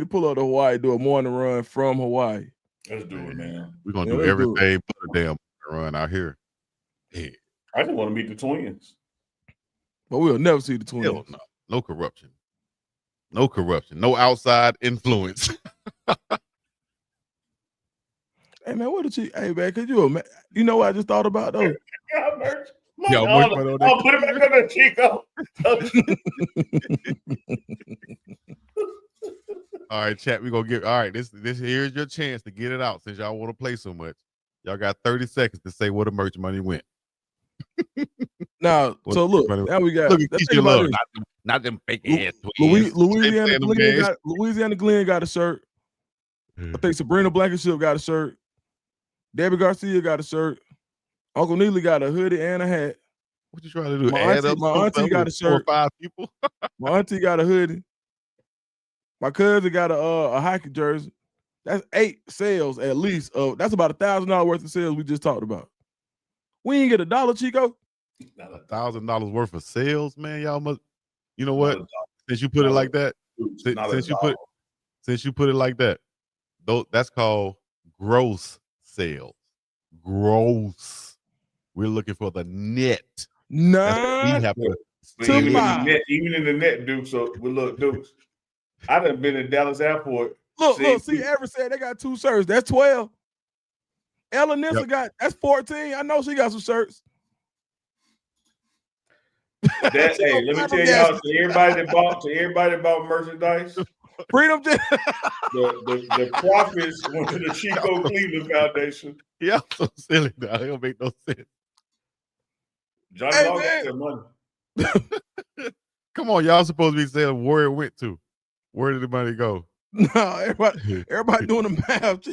to pull up to Hawaii, do a morning run from Hawaii. Let's do it, man. We're gonna do everything but a damn run out here. Yeah. I just want to meet the twins. But we'll never see the twins. Hell no. No corruption. No corruption. No outside influence. Hey man, what did you? Hey man, could you know what I just thought about though? I'll put it back on there, Chico. All right, chat. We gonna get. All right, this here's your chance to get it out since y'all want to play so much. Y'all got 30 seconds to say where the merch money went. Now, so look, now we got. Not them fake ass twins. Louisiana Glenn got a shirt. I think Sabrina Blankenship got a shirt. Debbie Garcia got a shirt. Uncle Neely got a hoodie and a hat. What you trying to do? My auntie got a shirt. 4 or 5 people. My auntie got a hoodie. My cousin got a hockey jersey. That's 8 sales at least. That's about $1,000 worth of sales we just talked about. We ain't get $1, Chico. $1,000 worth of sales, man. Y'all must. You know what? Since you put it like that, since you put it like that, that's called gross sales. Gross. We're looking for the net. Nah. Even in the net, Duke. So we look, Duke. I done been in Dallas Airport. Look, see, Everett said they got 2 shirts. That's 12. Ella Nissa got that's 14. I know she got some shirts. Hey, let me tell y'all, to everybody that bought merchandise, Freedom. the profits went to the Chico Cleveland Foundation. Yeah, so silly now. It don't make no sense. Johnny Law got their money. Come on, y'all supposed to be saying where it went to. Where did the money go? No, everybody doing the math.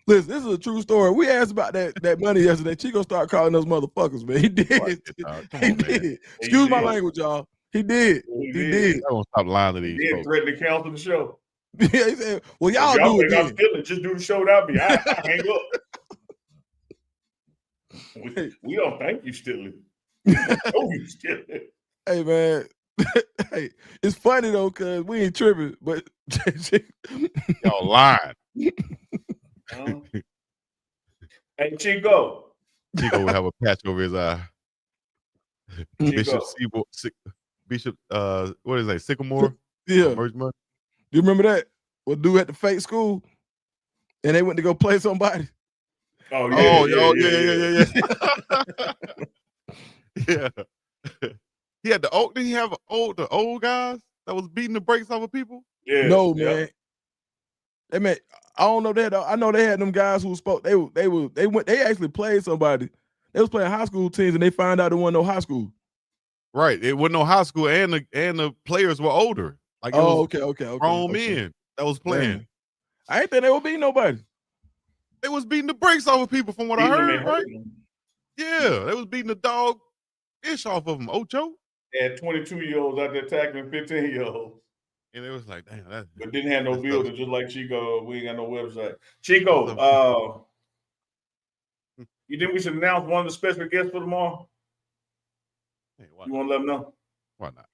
Listen, this is a true story. We asked about that money yesterday. Chico started calling us motherfuckers, man. He did. He did. Excuse my language, y'all. He did. He did. I don't stop lying to these folks. He threatened to cancel the show. Yeah, he said, well, y'all do it. I'm stealing. Just do the show without me. I hang up. We don't think you stealing. We know you stealing. Hey, man. Hey, it's funny though, cause we ain't tripping, but y'all lying. Hey, Chico. Chico will have a patch over his eye. Bishop, what is that? Sycamore? Yeah. Merch money. Do you remember that? What dude at the fake school? And they went to go play somebody. Oh, yeah. Yeah. He had the old. Did he have the old guys that was beating the brakes off of people? Yeah. No, man. They meant I don't know that. I know they had them guys who spoke. They actually played somebody. They was playing high school teams and they found out there wasn't no high school. Right. It wasn't no high school and the players were older. Like okay. Grown men that was playing. Man. I ain't think they would beat nobody. They was beating the brakes off of people from what I heard, right? Yeah, they was beating the dog ish off of them. Ocho. They had 22-year-olds out there tackling 15-year-olds. And it was like, damn, but didn't have no building, just like Chico. We ain't got no website. Chico, you think we should announce one of the special guests for tomorrow? Hey, you want to let them know? Why not?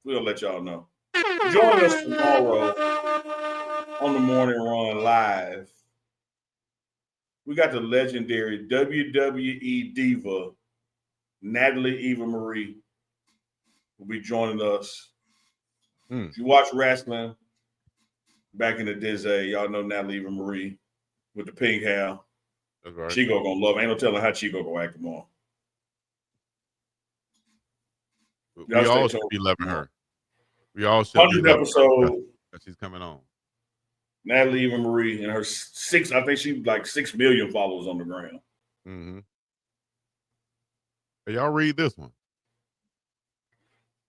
We'll let y'all know. Join us tomorrow on the Morning Run live. We got the legendary WWE diva Natalie Eva Marie will be joining us. If you watch wrestling back in the day, y'all know Natalie Eva Marie with the pink hair. That's right. Chico gonna love it. Ain't no telling how Chico gonna act tomorrow. We all should be loving her. We all should be 100th episode that she's coming on. Natalie Eva Marie and her I think she's like 6 million followers on the ground. Mm-hmm. Hey, y'all read this one.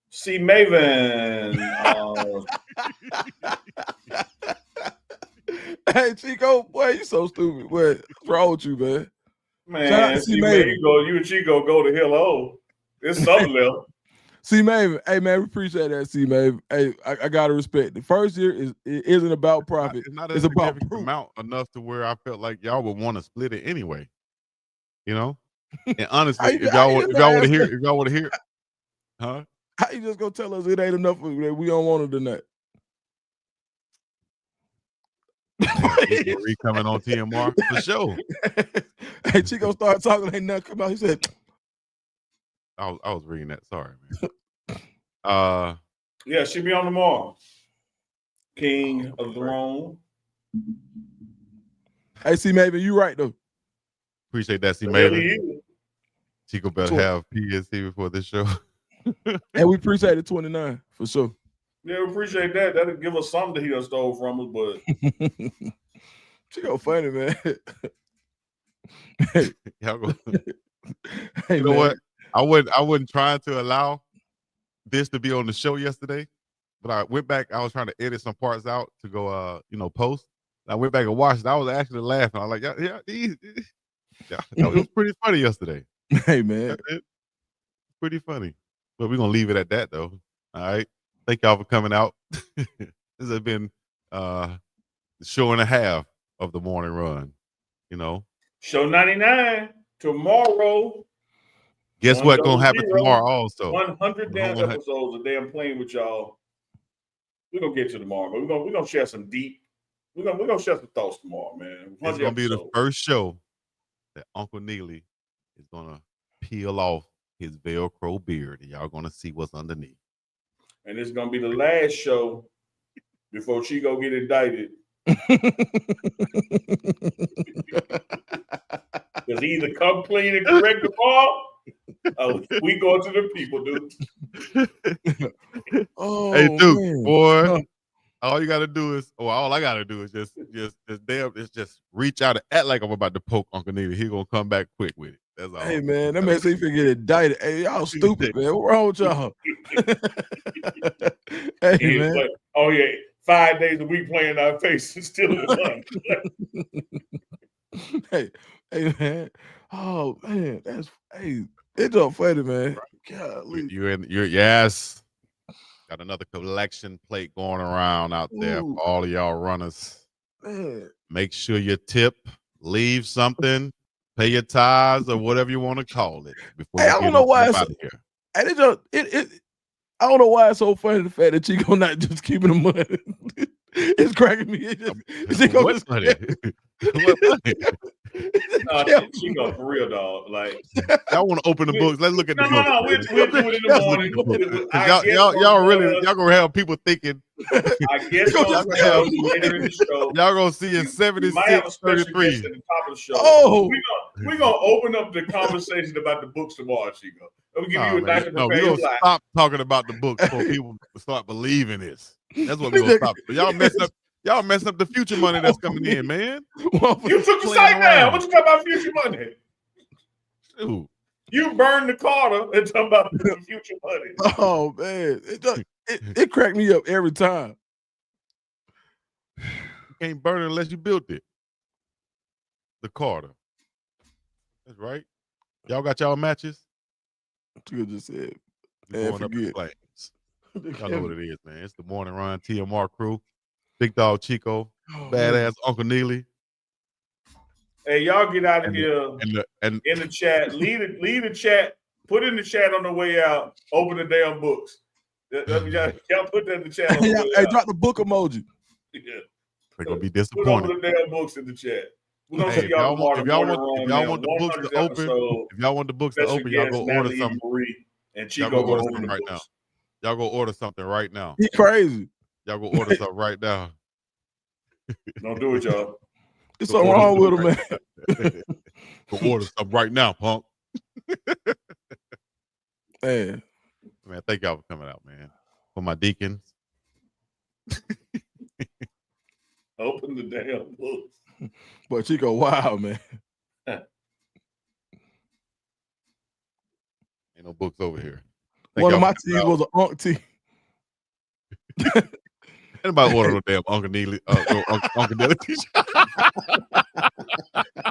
See Maven. Hey, Chico, boy, you so stupid. What's wrong with you, man? Man, see Maven. You and Chico go to hello. There's something left. See Maven, hey man, we appreciate that. See Maven, hey, I gotta respect. The first year isn't about profit. It's not it's about amount enough to where I felt like y'all would want to split it anyway. You know, and honestly, if y'all want to hear, huh? How you just gonna tell us it ain't enough that we don't want it tonight? Marie coming on TMR for sure. Hey, Chico started talking, ain't nothing come out. He said, I was reading that. Sorry, man. Yeah, she'll be on tomorrow. King of the Throne. Hey, see, maybe you right though. Appreciate that, see, Maven. Chico better have PSC before this show. And we appreciate the 29 for sure. Yeah, we appreciate that. That'll give us something that he done stole from us, but Chico funny, man. Y'all go. Hey, you know what? I wasn't trying to allow this to be on the show yesterday, but I went back. I was trying to edit some parts out to go, post. And I went back and watched it. I was actually laughing. I was like, yeah, it was pretty funny yesterday. Hey, man. Pretty funny. But we're going to leave it at that, though. All right. Thank y'all for coming out. This has been the show and a half of the morning run, Show 99 tomorrow. Guess what's going to happen tomorrow also? 100 damn episodes of damn playing with y'all. We're going to get to tomorrow, but we're going to share some deep, we're going to share some thoughts tomorrow, man. It's going to be the first show that Uncle Neely is going to peel off his Velcro beard, and y'all going to see what's underneath. And it's going to be the last show before Chico get indicted. Because he either come clean and correct the ball, we go to the people, dude. Hey, Duke, boy, all you got to do is, all I got to do is just reach out and act like I'm about to poke Uncle Neely. He going to come back quick with it. That's all. Hey, man, that man say he finna get indicted. Hey, y'all stupid, man. What's wrong with y'all? Hey, man. Like, 5 days a week playing our faces, still in the money. Hey, man. Oh, man, it's all funny, man. Golly. Yes. Got another collection plate going around out there for all of y'all runners. Man. Make sure you tip, leave something, pay your tithes or whatever you want to call it before you I don't know why it's out of here. I don't know why it's so funny the fact that Chico not just keeping the money. It's cracking me. Chico just money. What money? Chico, for real, dog. Like, y'all want to open the books? Let's look at the books. No, we'll do it in the morning. Y'all gonna have people thinking. I guess y'all gonna see in 76, 33. At the top of the show. We're gonna open up the conversation about the books tomorrow, Chico. We'll give you a nice and we're gonna stop talking about the books before people start believing this. That's what we're gonna stop. But y'all messing up the future money that's coming in, man. You took the site down. What you talking about future money? Dude. You burned the Carter and talking about the future money. Oh man, it cracked me up every time. You can't burn it unless you built it. The Carter. That's right. Y'all got y'all matches? You just said. Going up in flames. Y'all know what it is, man. It's the morning run, TMR crew. Big Dog Chico, badass Uncle Neely. Hey, y'all get out of here in the chat. Leave the chat. Put in the chat on the way out. Open the damn books. Y'all put that in the chat. Hey, drop the book emoji. Yeah. They're gonna be Put disappointed. over the damn books in the chat. We're gonna Hey, see if y'all y'all tomorrow. want the books to open, if y'all want the books to special open, y'all guest go order Natalie something. Marie and Y'all Chico go order open something the right books. now. Y'all go order something right now. He crazy. Y'all go order something right now. Don't do it, y'all. There's something wrong with him, man. Go order something right now, punk. Man, thank y'all for coming out, man. For my deacons. Open the damn books. But Chico, wow, man. Ain't no books over here. One of my teas was an Unk tea. Anybody order no damn Uncle Neely t-shirt?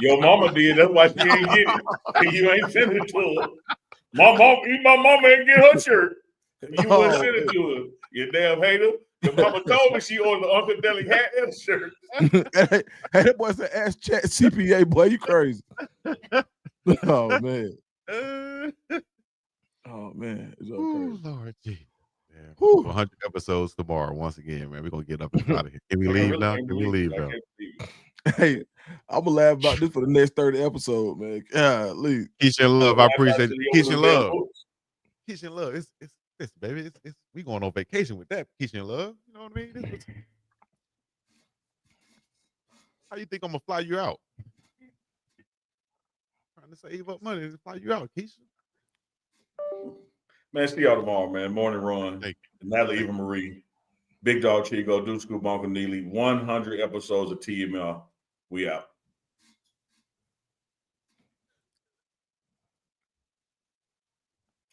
Your mama did. That's why she ain't get it. You ain't send it to her. My mama ain't get her shirt. You wouldn't send it to her. You damn hater. Your mama told me she ordered the Uncle Deli hat and shirt. Hey, that boy said, ask chat CPA, boy. You crazy. Oh, man. Oh, man. It's all crazy. Lord gee. 100 episodes tomorrow. Once again, man. We're going to get up and out of here. Can we leave now? Can we leave now? Hey, I'm going to laugh about this for the next 30 episodes, man. Leave. Keisha and Love, I appreciate it. Keisha and Love. Keisha and Love. It's baby. We going on vacation with that. Keisha and Love. You know what I mean? How you think I'm gonna fly you out? Trying to save up money to fly you out, Keisha. Man, see y'all tomorrow, man. Morning run. Thank you. Natalie Eva Marie, Big Dog Chico, Duke Scoop, Uncle Neely. 100 episodes of TML. We out.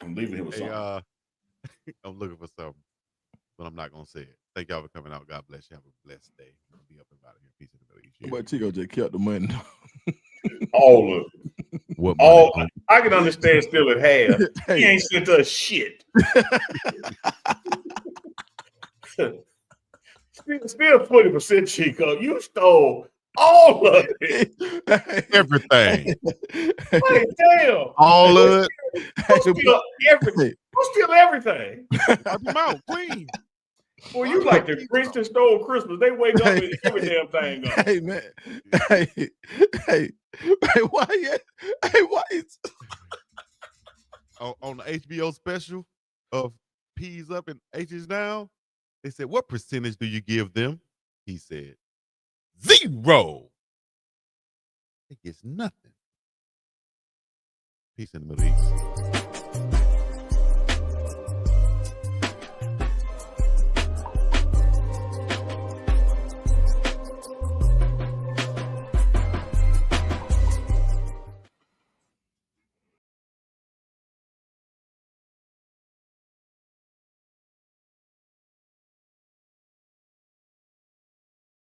I'm leaving here with something. I'm looking for something, but I'm not gonna say it. Thank y'all for coming out. God bless you. Have a blessed day. I'll be up and out of here. Peace and ability. But Chico just kept the money. All of it. What money? I can understand still at half. He ain't sent us shit. Still 20%, Chico. You stole all of it. Everything. Like, damn. All of it. Who steal everything? Out your mouth, clean. Well, you like the Grinch that stole Christmas. They wake up and every damn thing up. Hey, man. Hey, why? Is on the HBO special of P's up and H's down, they said, "What percentage do you give them?" He said, 0. It gets nothing. Peace in the Middle East.